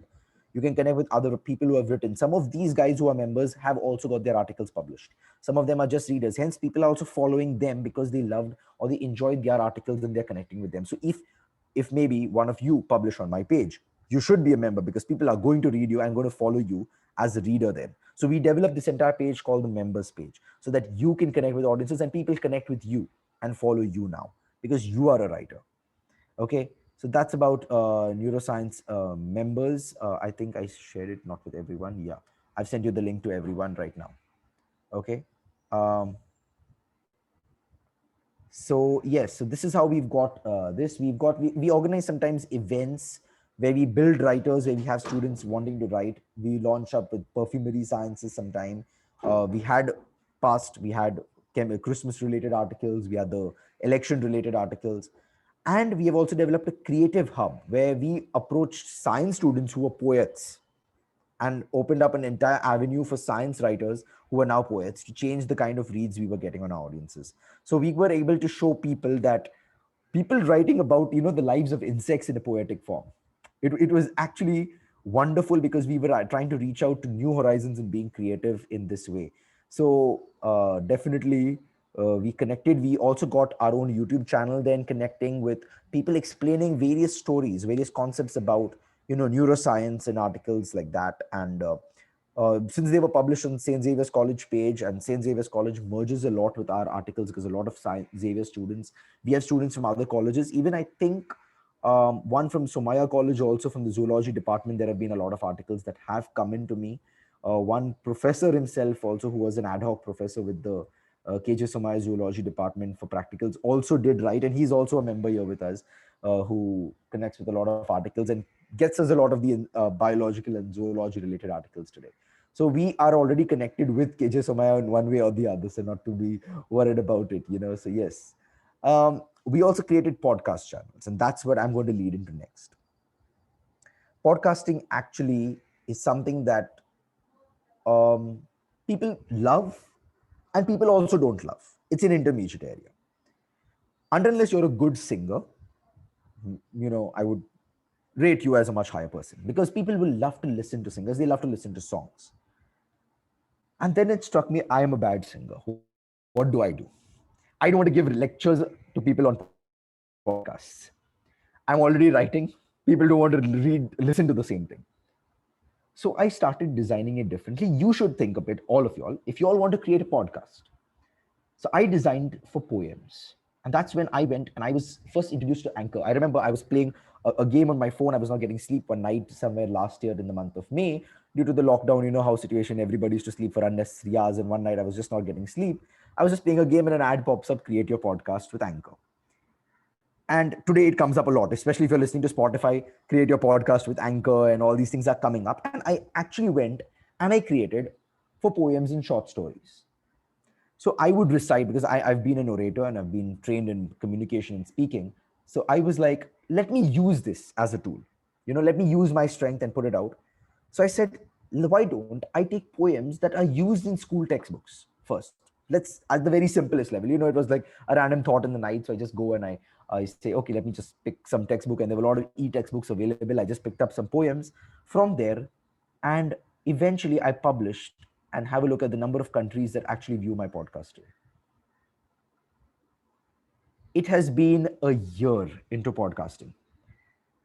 You can connect with other people who have written. Some of these guys who are members have also got their articles published. Some of them are just readers. Hence, people are also following them because they loved or they enjoyed their articles and they're connecting with them. So if maybe one of you publish on my page, you should be a member because people are going to read you and going to follow you as a reader then. So we developed this entire page called the members page so that you can connect with audiences and people connect with you and follow you now because you are a writer. Okay, so that's about neuroscience members. I think I shared it not with everyone. Yeah, I've sent you the link to everyone right now. Okay. Um, so yes, so this is how we've got this. We organize sometimes events where we build writers, where we have students wanting to write. We launch up with perfumery sciences sometime. We had Christmas related articles. We had the election related articles. And we have also developed a creative hub where we approached science students who are poets and opened up an entire avenue for science writers who are now poets to change the kind of reads we were getting on our audiences. So we were able to show people that people writing about the lives of insects in a poetic form. It was actually wonderful because we were trying to reach out to new horizons and being creative in this way. So definitely we connected. We also got our own YouTube channel then, connecting with people explaining various stories, various concepts about neuroscience and articles like that. And since they were published on St. Xavier's College page, and St. Xavier's College merges a lot with our articles because a lot of Xavier students, we have students from other colleges. Even I think one from Somaya College, also from the zoology department, there have been a lot of articles that have come into me. One professor himself also, who was an ad hoc professor with the KJ Somaya Zoology Department for practicals, also did write, and he's also a member here with us, who connects with a lot of articles and gets us a lot of the biological and zoology related articles today. So we are already connected with KJ Somaya in one way or the other, so not to be worried about it. So yes. We also created podcast channels, and that's what I'm going to lead into next. Podcasting actually is something that people love and people also don't love. It's an intermediate area. Unless you're a good singer, I would rate you as a much higher person because people will love to listen to singers. They love to listen to songs. And then it struck me, I am a bad singer. What do? I don't want to give lectures to people on podcasts. I'm already writing. People don't want to listen to the same thing. So I started designing it differently. You should think of it, all of y'all, if you all want to create a podcast. So I designed for poems. And that's when I went and I was first introduced to Anchor. I remember I was playing a game on my phone. I was not getting sleep one night somewhere last year in the month of May due to the lockdown, how situation, everybody used to sleep for unnecessary hours. And one night I was just not getting sleep. I was just playing a game and an ad pops up, create your podcast with Anchor. And today it comes up a lot, especially if you're listening to Spotify, create your podcast with Anchor and all these things are coming up. And I actually went and I created for poems and short stories. So I would recite because I've been an orator and I've been trained in communication and speaking. So I was like, let me use this as a tool. Let me use my strength and put it out. So I said, why don't I take poems that are used in school textbooks first? Let's, at the very simplest level, it was like a random thought in the night. So I just go and I say, okay, let me just pick some textbook. And there were a lot of e-textbooks available. I just picked up some poems from there. And eventually I published, and have a look at the number of countries that actually view my podcast today. It has been a year into podcasting.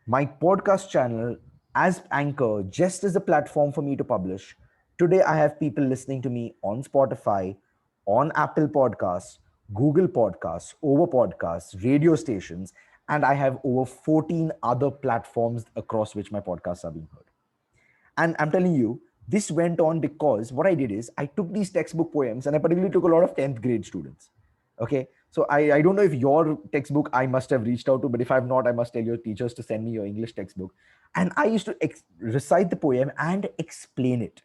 My podcast channel as Anchor, just as a platform for me to publish. Today, I have people listening to me on Spotify, on Apple Podcasts, Google Podcasts, Over Podcasts, radio stations, and I have over 14 other platforms across which my podcasts are being heard. And I'm telling you, this went on because what I did is I took these textbook poems and I particularly took a lot of 10th grade students. Okay. So I don't know if your textbook I must have reached out to, but if I've not, I must tell your teachers to send me your English textbook. And I used to recite the poem and explain it.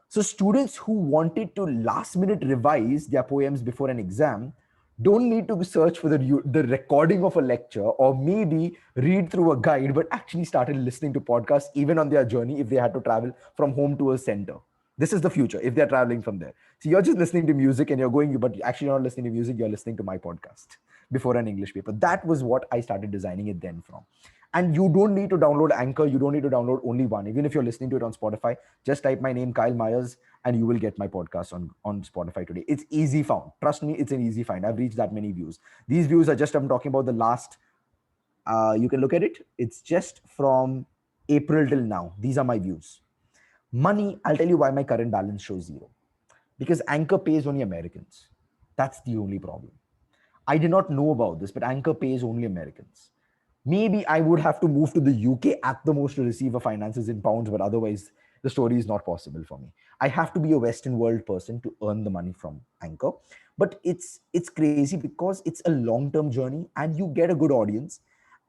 So students who wanted to last minute revise their poems before an exam don't need to search for the recording of a lecture or maybe read through a guide, but actually started listening to podcasts even on their journey if they had to travel from home to a center. This is the future if they're traveling from there. So you're just listening to music and you're going, but actually you're not listening to music, you're listening to my podcast before an English paper. That was what I started designing it then from. And you don't need to download Anchor. You don't need to download only one. Even if you're listening to it on Spotify, just type my name, Kyle Myers, and you will get my podcast on Spotify today. It's easy found. Trust me, it's an easy find. I've reached that many views. These views are just, I'm talking about the last, you can look at it. It's just from April till now. These are my views. Money, I'll tell you why my current balance shows zero. Because Anchor pays only Americans. That's the only problem. I did not know about this, but Anchor pays only Americans. Maybe I would have to move to the UK at the most to receive a finances in pounds, but otherwise the story is not possible for me. I have to be a Western world person to earn the money from Anchor. But it's crazy because it's a long-term journey and you get a good audience.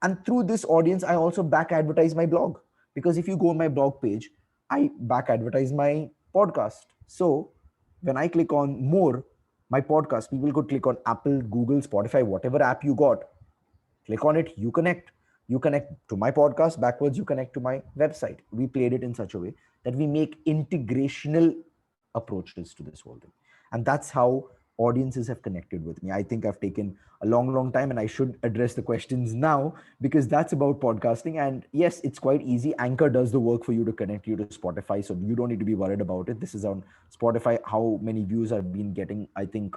And through this audience, I also back advertise my blog. Because if you go on my blog page, I back advertise my podcast. So when I click on more, my podcast, people could click on Apple, Google, Spotify, whatever app you got, click on it, you connect to my podcast, backwards you connect to my website. We played it in such a way that we make integrational approaches to this whole thing. And that's how audiences have connected with me. I think I've taken a long time and I should address the questions now because that's about podcasting. And yes, it's quite easy. Anchor does the work for you to connect you to Spotify, so you don't need to be worried about it. This is on Spotify. How many views I've been getting, I think,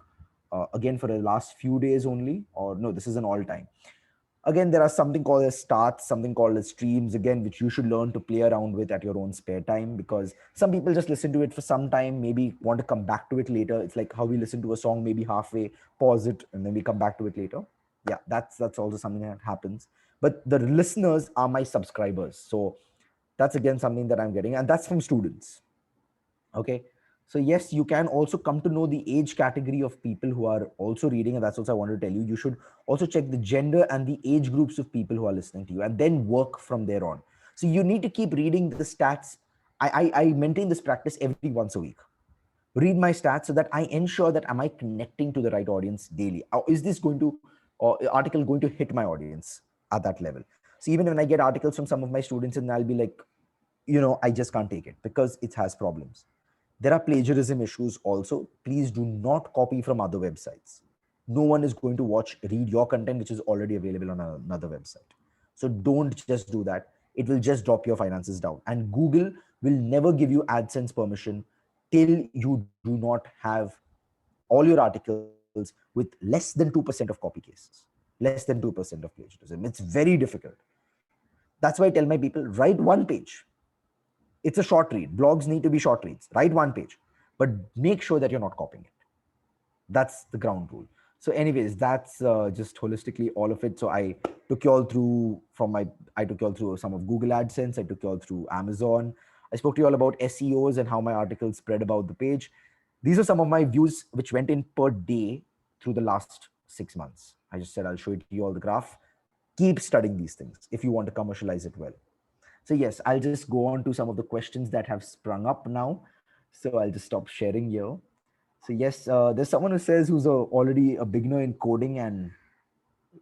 again, for the last few days only, or no, this is an all time. Again, there are something called as starts, something called as streams, again, which you should learn to play around with at your own spare time, because some people just listen to it for some time, maybe want to come back to it later. It's like how we listen to a song, maybe halfway, pause it, and then we come back to it later. Yeah, that's also something that happens. But the listeners are my subscribers. So that's again something that I'm getting, and that's from students. Okay. So yes, you can also come to know the age category of people who are also reading, and that's also I wanted to tell you. You should also check the gender and the age groups of people who are listening to you, and then work from there on. So you need to keep reading the stats. I maintain this practice every once a week. Read my stats so that I ensure that am I connecting to the right audience daily? Or is this going to, or article going to hit my audience at that level? So even when I get articles from some of my students, and I'll be like, I just can't take it because it has problems. There are plagiarism issues also. Please do not copy from other websites. No one is going to read your content, which is already available on another website. So don't just do that. It will just drop your finances down. And Google will never give you AdSense permission till you do not have all your articles with less than 2% of copy cases. Less than 2% of plagiarism. It's very difficult. That's why I tell my people, write one page. It's a short read. Blogs need to be short reads. Write one page, but make sure that you're not copying it. That's the ground rule. So anyways, that's just holistically all of it. So took you all through I took you all through some of Google AdSense. I took you all through Amazon. I spoke to you all about SEOs and how my articles spread about the page. These are some of my views which went in per day through the last 6 months. I just said I'll show it to you all the graph. Keep studying these things if you want to commercialize it well. So yes, I'll just go on to some of the questions that have sprung up now. So I'll just stop sharing here. So yes, there's someone who says who's already a beginner in coding, and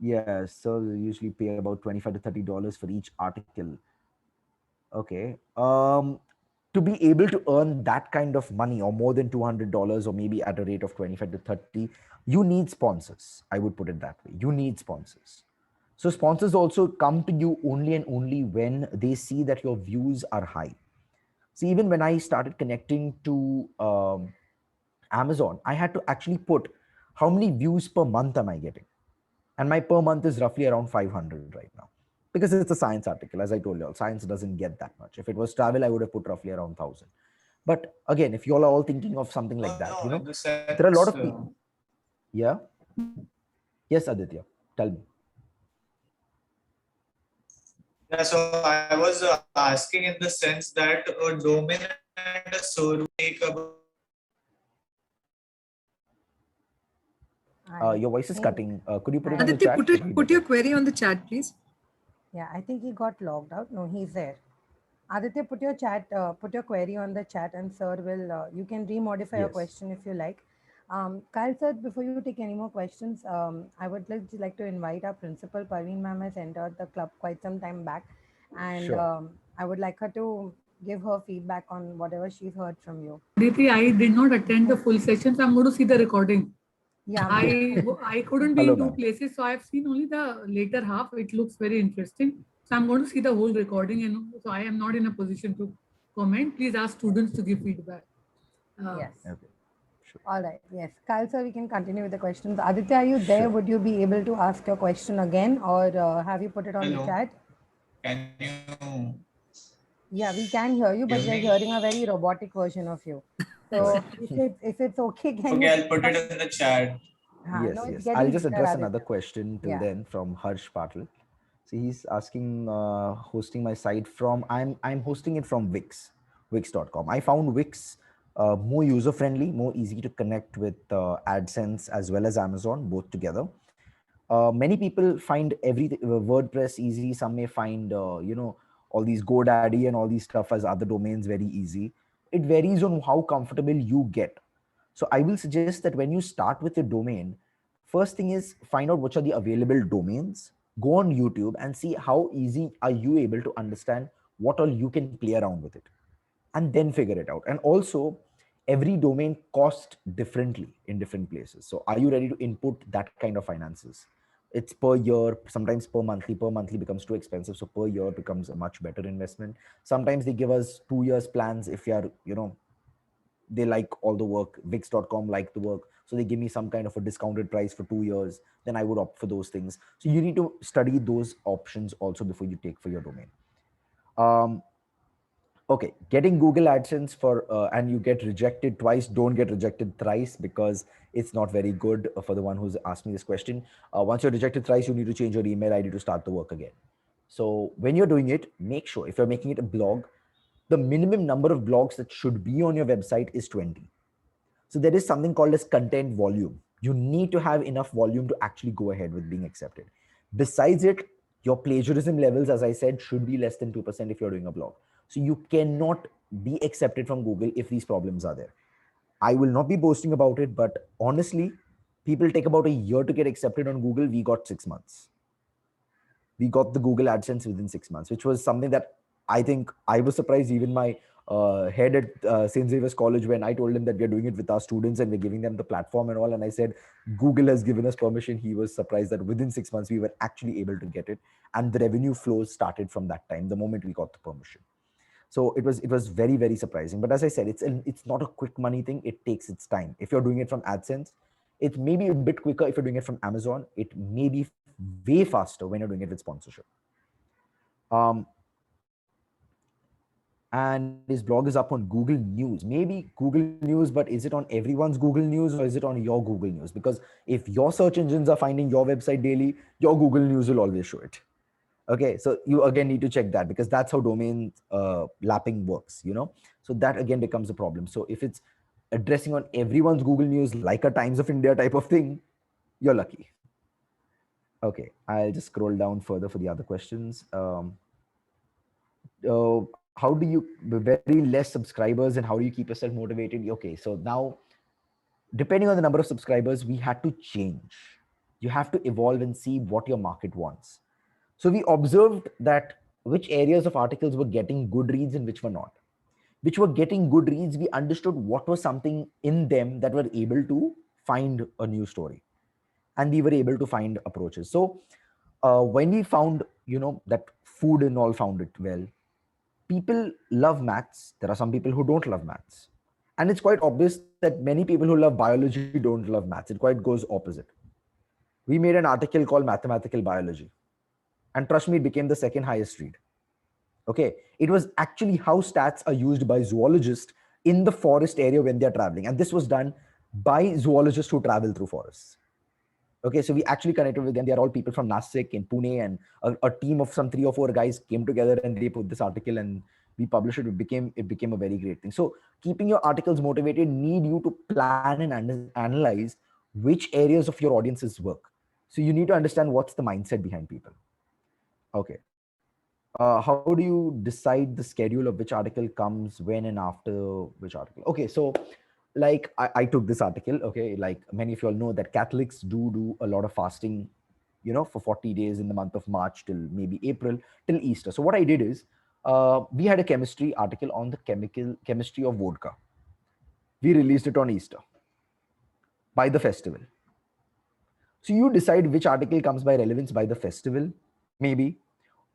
yes, so they usually pay about $25 to $30 for each article. Okay. To be able to earn that kind of money, or more than $200, or maybe at a rate of 25 to 30, you need sponsors. I would put it that way. You need sponsors. So sponsors also come to you only and only when they see that your views are high. So even when I started connecting to Amazon, I had to actually put how many views per month am I getting? And my per month is roughly around 500 right now, because it's a science article. As I told you all, science doesn't get that much. If it was travel, I would have put roughly around 1,000. But again, if you all are all thinking of something like that, No, in the there are a lot sense, of people. Yeah. Yes, Aditya, tell me. yeah, so I was asking in the sense that a domain and a server take about I Your voice is think, cutting. Could you put it on I, the Aditya, chat? It'll be put your better. query on the chat, please. yeah, I think he got logged out. No, he's there. Aditya, put your query on the chat, and sir will. You can remodify your Yes. question if you like. Kyle, sir, before you take any more questions, I would like to invite our principal. Parveen ma'am has entered the club quite some time back, and Sure. I would like her to give her feedback on whatever she's heard from you. Aditi, I did not attend the full session, so I'm going to see the recording. Yeah, ma'am. I couldn't be Hello, in two ma'am. places, so I've seen only the later half. It looks very interesting. So I'm going to see the whole recording, and so I am not in a position to comment. Please ask students to give feedback. Yes. Okay. Sure. All right. Yes. Kyle, sir, we can continue with the questions. Aditya, are you there? Sure. Would you be able to ask your question again, or have you put it on the hello. chat? Can you Yeah, we can hear you, hear but we're me? hearing a very robotic version of you. Right. So if it's okay, can you? Okay, I'll put it in the chat. No, Yes, it's yes. I'll getting just better, address another Aditya. question till Yeah. then from Harsh Patel. So he's asking, hosting my site from, I'm hosting it from Wix, wix.com. I found Wix more user friendly, more easy to connect with AdSense as well as Amazon, both together. Many people find WordPress easy. Some may find all these GoDaddy and all these stuff as other domains very easy. It varies on how comfortable you get. So I will suggest that when you start with a domain, first thing is find out which are the available domains. Go on YouTube and see how easy are you able to understand what all you can play around with it, and then figure it out. And also, every domain costs differently in different places. So are you ready to input that kind of finances? It's per year, sometimes per monthly. Per monthly becomes too expensive, so per year becomes a much better investment. Sometimes they give us 2 years plans if you are, they like all the work. Wix.com like the work, so they give me some kind of a discounted price for 2 years. Then I would opt for those things. So you need to study those options also before you take for your domain. um, okay, getting Google AdSense for and you get rejected twice, don't get rejected thrice, because it's not very good. For the one who's asked me this question, once you're rejected thrice, you need to change your email ID to start the work again. So when you're doing it, make sure if you're making it a blog, the minimum number of blogs that should be on your website is 20. So there is something called as content volume. You need to have enough volume to actually go ahead with being accepted. Besides it, your plagiarism levels, as I said, should be less than 2% if you're doing a blog. So you cannot be accepted from Google if these problems are there. I will not be boasting about it, but honestly, people take about a year to get accepted on Google. We got 6 months. We got the Google AdSense within 6 months, which was something that I think I was surprised. Even my head at St. Xavier's College, when I told him that we're doing it with our students and we're giving them the platform and all, and I said, Google has given us permission, he was surprised that within 6 months we were actually able to get it. And the revenue flows started from that time, the moment we got the permission. So it was very, very surprising. But as I said, it's not a quick money thing. It takes its time. If you're doing it from AdSense, it may be a bit quicker. If you're doing it from Amazon, it may be way faster when you're doing it with sponsorship. um and his blog is up on Google News. Maybe Google News, but is it on everyone's Google News or is it on your Google News? Because if your search engines are finding your website daily, your Google News will always show it. Okay, so you again need to check that, because that's how domain lapping works. So that again becomes a problem. So if it's addressing on everyone's Google News like a Times of India type of thing, you're lucky. Okay, I'll just scroll down further for the other questions. How do you very less subscribers and how do you keep yourself motivated? Okay, so now depending on the number of subscribers, we had to change. You have to evolve and see what your market wants. So we observed that which areas of articles were getting good reads and which were not. Which were getting good reads, we understood what was something in them that were able to find a new story, and we were able to find approaches. So when we found, that food and all found it well, people love maths. There are some people who don't love maths. And it's quite obvious that many people who love biology don't love maths. It quite goes opposite. We made an article called Mathematical Biology. And trust me, it became the second highest read. Okay. It was actually how stats are used by zoologists in the forest area when they're traveling. And this was done by zoologists who travel through forests. Okay, so we actually connected with them. They are all people from Nasik in Pune, and a team of some 3 or 4 guys came together and they put this article and we published it. It became a very great thing. So keeping your articles motivated need you to plan and analyze which areas of your audiences work. So you need to understand what's the mindset behind people. Okay. How do you decide the schedule of which article comes when and after which article? Okay, so like I took this article. Okay, like many of you all know that Catholics do a lot of fasting, for 40 days in the month of March till maybe April till Easter. So what I did is, we had a chemistry article on the chemistry of vodka. We released it on Easter by the festival. So you decide which article comes by relevance by the festival, maybe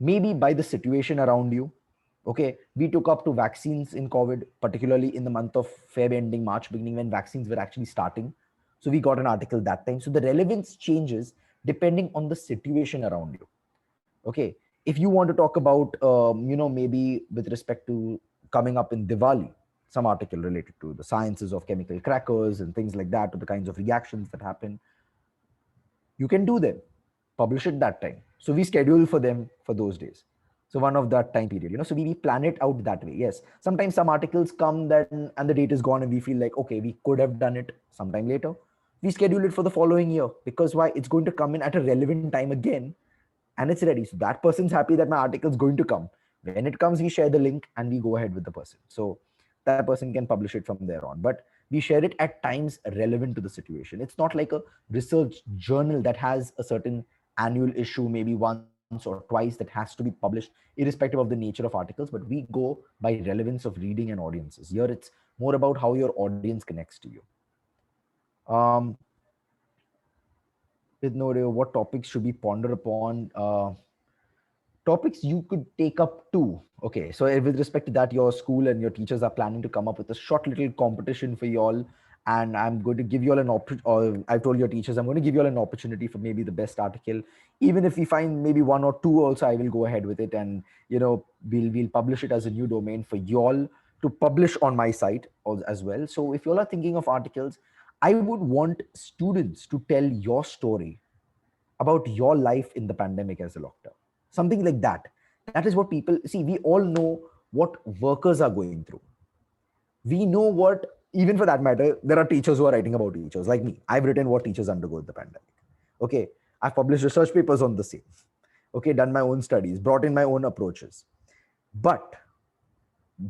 by the situation around you. Okay, we took up to vaccines in COVID, particularly in the month of Feb ending, March beginning, when vaccines were actually starting. So we got an article that time. So the relevance changes depending on the situation around you. Okay, if you want to talk about, maybe with respect to coming up in Diwali, some article related to the sciences of chemical crackers and things like that, or the kinds of reactions that happen, you can do them, publish it that time. So we schedule for them for those days. So one of that time period, so we plan it out that way. Yes, sometimes some articles come then and the date is gone and we feel like, okay, we could have done it sometime later. We schedule it for the following year, because why? It's going to come in at a relevant time again, and it's ready. So that person's happy that my article is going to come. When it comes, we share the link and we go ahead with the person. So that person can publish it from there on. But we share it at times relevant to the situation. It's not like a research journal that has a certain annual issue, maybe once or twice, that has to be published, irrespective of the nature of articles. But we go by relevance of reading and audiences. Here, it's more about how your audience connects to you. With no idea what topics should be pondered upon. Topics you could take up too. Okay, so with respect to that, your school and your teachers are planning to come up with a short little competition for you all, and I'm going to give you all an or I've told your teachers I'm going to give you all an opportunity for maybe the best article. Even if we find maybe 1 or 2 also, I will go ahead with it, and we'll publish it as a new domain for you all to publish on my site as well. So if you all are thinking of articles, I would want students to tell your story about your life in the pandemic as a doctor. Something like that. That is what people see. We all know what workers are going through. We know what, even for that matter, there are teachers who are writing about teachers like me. I've written what teachers undergo in the pandemic. Okay. I've published research papers on the same. Okay. Done my own studies, brought in my own approaches. But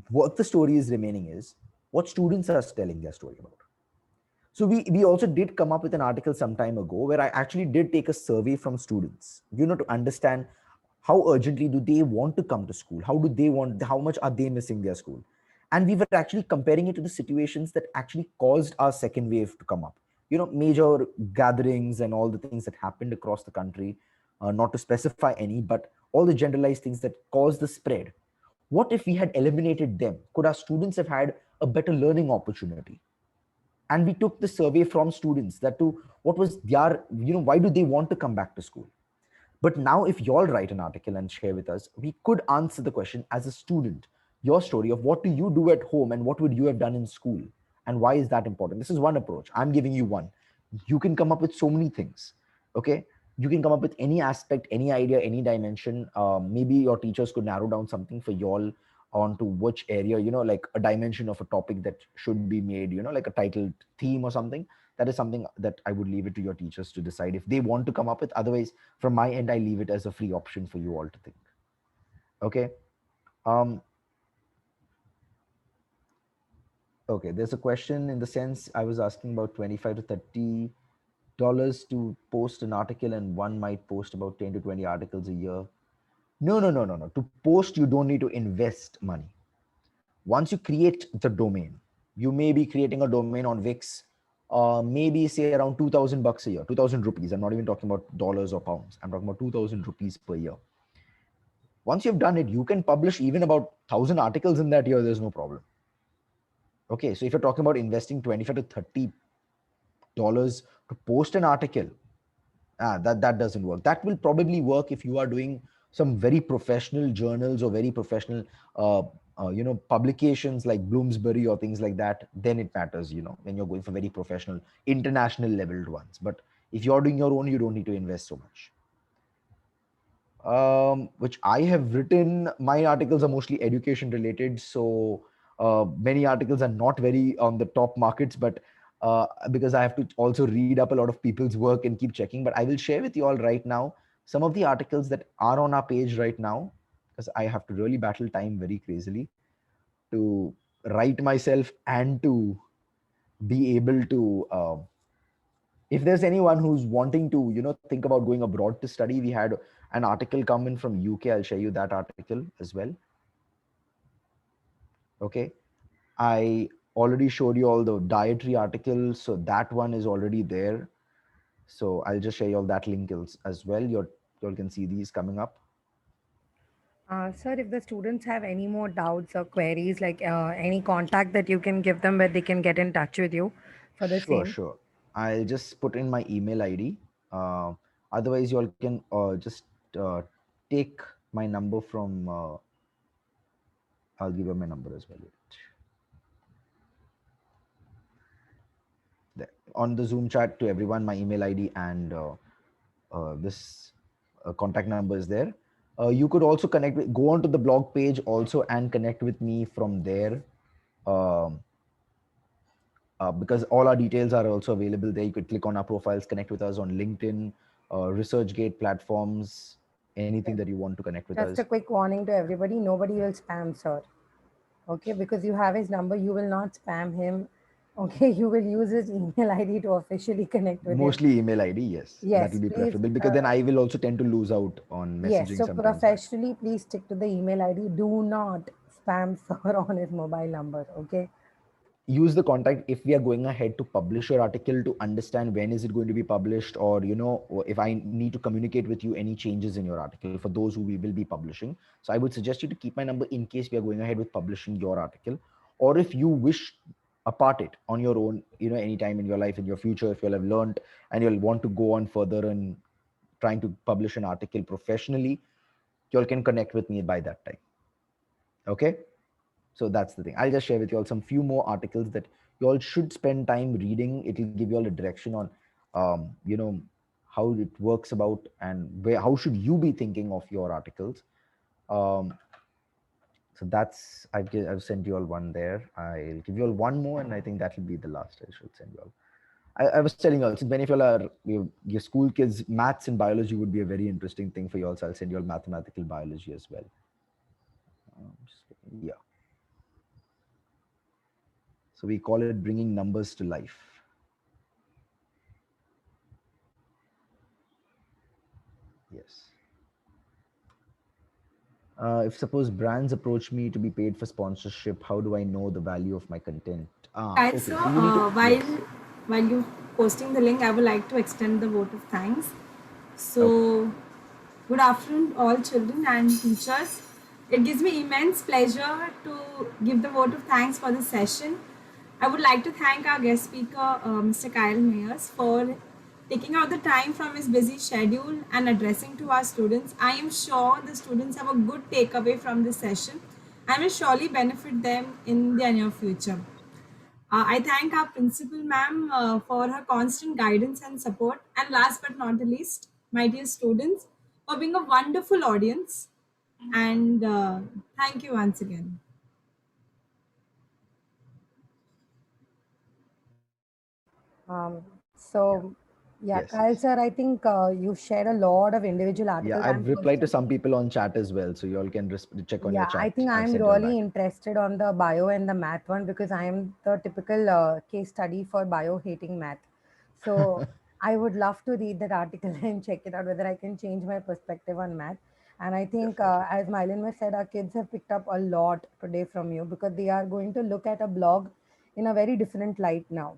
what the story is remaining is what students are telling their story about. So we also did come up with an article some time ago where I actually did take a survey from students, to understand how urgently do they want to come to school? How much are they missing their school? And we were actually comparing it to the situations that actually caused our second wave to come up. Major gatherings and all the things that happened across the country, not to specify any, but all the generalized things that caused the spread. What if we had eliminated them? Could our students have had a better learning opportunity? And we took the survey from students that to what was their, why do they want to come back to school? But now if you all write an article and share with us, we could answer the question as a student, your story of what do you do at home and what would you have done in school? And why is that important? This is one approach. I'm giving you one. You can come up with so many things. Okay. You can come up with any aspect, any idea, any dimension. Maybe your teachers could narrow down something for you all onto which area, like a dimension of a topic that should be made, like a titled theme or something. That is something that I would leave it to your teachers to decide if they want to come up with. Otherwise, from my end, I leave it as a free option for you all to think. Okay. Okay, there's a question in the sense I was asking about $25 to $30 to post an article, and one might post about 10 to 20 articles a year. No. To post, you don't need to invest money. Once you create the domain, you may be creating a domain on Wix, maybe say around 2,000 bucks a year, 2,000 rupees. I'm not even talking about dollars or pounds. I'm talking about 2,000 rupees per year. Once you've done it, you can publish even about 1,000 articles in that year. There's no problem. Okay. So if you're talking about investing $25 to $30 to post an article, That doesn't work. That will probably work if you are doing some very professional journals or very professional uh, publications like Bloomsbury or things like that. Then it matters, when you're going for very professional international leveled ones. But if you're doing your own, you don't need to invest so much. Which I have written. My articles are mostly education related, so many articles are not very on the top markets, but because I have to also read up a lot of people's work and keep checking. But I will share with you all right now some of the articles that are on our page right now, because I have to really battle time very crazily to write myself and to be able to if there's anyone who's wanting to think about going abroad to study, we had an article come in from UK. I'll share you that article as well. Okay, I already showed you all the dietary articles, so that one is already there. So I'll just share you all that link as well. You all can see these coming up. Sir, if the students have any more doubts or queries, like any contact that you can give them where they can get in touch with you for the Sure, same. sure. I'll just put in my email ID. uh, Otherwise you all can just take my number from I'll give you my number as well. On the Zoom chat to everyone, my email ID and this contact number is there. You could also go onto the blog page also and connect with me from there. Um, because all our details are also available there. You could click on our profiles, connect with us on LinkedIn, ResearchGate platforms, anything Yes. that you want to connect with Just us. a quick warning to everybody, nobody will spam, sir. Okay, because you have his number, you will not spam him. Okay, you will use his email ID to officially connect with him. Mostly email ID, yes. That will Yes, be please. preferable because then I will also tend to lose out on Yes, messaging so sometimes back. professionally, please stick to the email ID. Do not spam sir on his mobile number. Okay. Use the contact if we are going ahead to publish your article, to understand when is it going to be published, or or if I need to communicate with you any changes in your article for those who we will be publishing. So I would suggest you to keep my number in case we are going ahead with publishing your article, or if you wish apart it on your own, anytime in your life, in your future, if you'll have learned and you'll want to go on further and trying to publish an article professionally, you all can connect with me by that time. Okay, so that's the thing. I'll just share with you all some few more articles that you all should spend time reading. It'll give you all a direction on, how it works about, and how should you be thinking of your articles. Um, so that's I've sent you all one there. I'll give you all one more, and I think that will be the last I should send you all. I was telling you all, since many of you all are your school kids, maths and biology would be a very interesting thing for you all. So I'll send you all mathematical biology as well. Yeah. So we call it bringing numbers to life. Yes. If suppose brands approach me to be paid for sponsorship, how do I know the value of my content? Right, Okay. so So you need to, yes. while you posting the link, I would like to extend the vote of thanks. Okay. So, good afternoon, all children and teachers. It gives me immense pleasure to give the vote of thanks for this session. I would like to thank our guest speaker, Mr. Kyle Mayers, for taking out the time from his busy schedule and addressing to our students. I am sure the students have a good takeaway from this session and will surely benefit them in their near future. I thank our principal ma'am for her constant guidance and support. And last but not the least, my dear students, for being a wonderful audience. And thank you once again. Yeah. So, yeah, Yes. Kyle Yes. sir, I think you've shared a lot of individual Yeah. articles. I'm I've replied to some personally, people on chat as well, so you all can check on your yeah, I chat. think I've I'm sent you all really back. interested on the bio and the math one because I am the typical case study for bio hating math. So I would love to read that article and check it out whether I can change my perspective on math. And I think, Definitely. as Mylan said, our kids have picked up a lot today from you because they are going to look at a blog in a very different light now,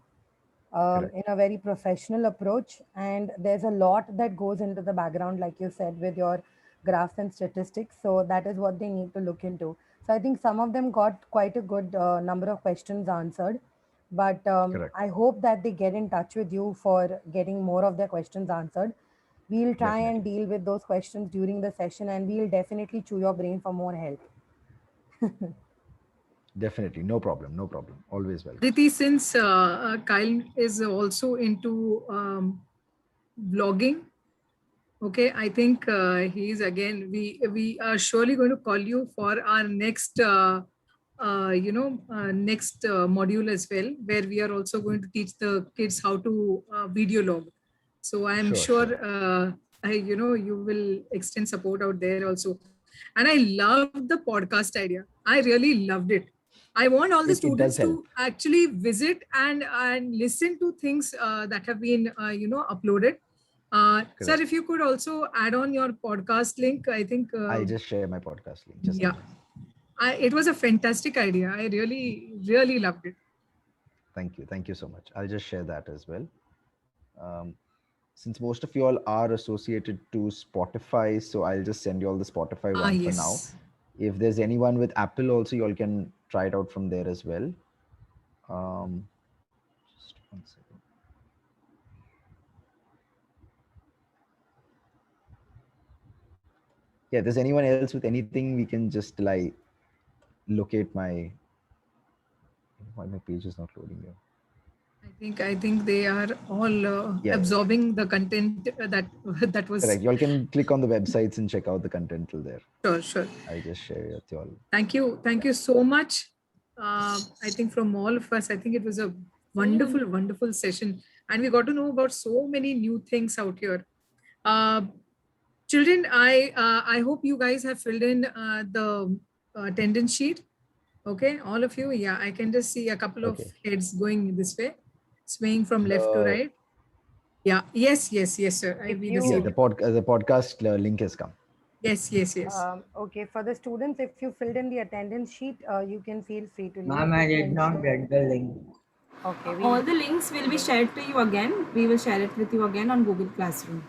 in Correct. a very professional approach. And there's a lot that goes into the background, like you said, with your graphs and statistics. So that is what they need to look into. So I think some of them got quite a good number of questions answered. But Correct. I hope that they get in touch with you for getting more of their questions answered. We'll try and Definitely. deal with those questions during the session, and we'll definitely chew your brain for more help. Definitely. No problem. No problem. Always welcome. Aditi, since Kyle is also into vlogging, okay, I think he's again. We are surely going to call you for our next, next module as well, where we are also going to teach the kids how to video log. So I'm Sure, sure, sure. you will extend support out there also. And I love the podcast idea. I really loved it. I want all the It does students help. to actually visit and listen to things that have been uploaded. Sir, Correct. if you could also add on your podcast link, I think, I'll just share my podcast link. Just a yeah, minute. it was a fantastic idea. I really, really loved it. Thank you. Thank you so much. I'll just share that as well. Um, since most of you all are associated to Spotify, so I'll just send you all the Spotify one for now. Yes. If there's anyone with Apple also, you all can try it out from there as well. Just 1 second. Yeah, if there's anyone else with anything, we can just like locate my. Why my page is not loading here? I think they are all Yeah, absorbing the content that that was. correct. You all can click on the websites and check out the content till there. Sure, sure. I'll just share it with you all. Thank you so much. I think from all of us, I think it was a wonderful, wonderful session, and we got to know about so many new things out here. Uh, Children, I hope you guys have filled in the attendance sheet. Okay, all of you. Yeah, I can just see a couple of Okay. heads going this way, swaying from left to The right. Yeah. Yes, sir. If We you received the it. podcast link has come. Yes. Okay, for the students, if you filled in the attendance sheet, you can feel free to leave. Ma'am, I Just to did not ensure. get the link. Okay, All the links will be shared to you again. We will share it with you again on Google Classroom.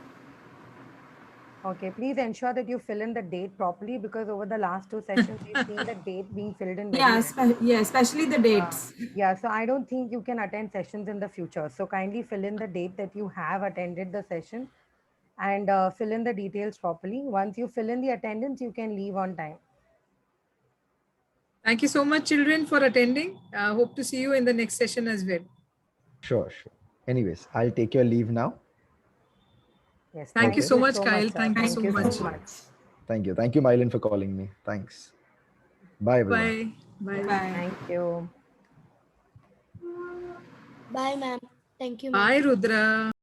Okay, please ensure that you fill in the date properly, because over the last two sessions, we've seen the date being filled in very well. Yeah, especially the dates. Yeah, so I don't think you can attend sessions in the future. So kindly fill in the date that you have attended the session, and fill in the details properly. Once you fill in the attendance, you can leave on time. Thank you so much, children, for attending. Hope to see you in the next session as well. Sure. Anyways, I'll take your leave now. Yes, Thank you so much, Kyle. sir. Thank you so much. Thank you. Thank you, Mylin, for calling me. Thanks. Bye, everyone. Bye. Bye. Thank you. Bye, ma'am. Thank you, ma'am. Bye, Rudra.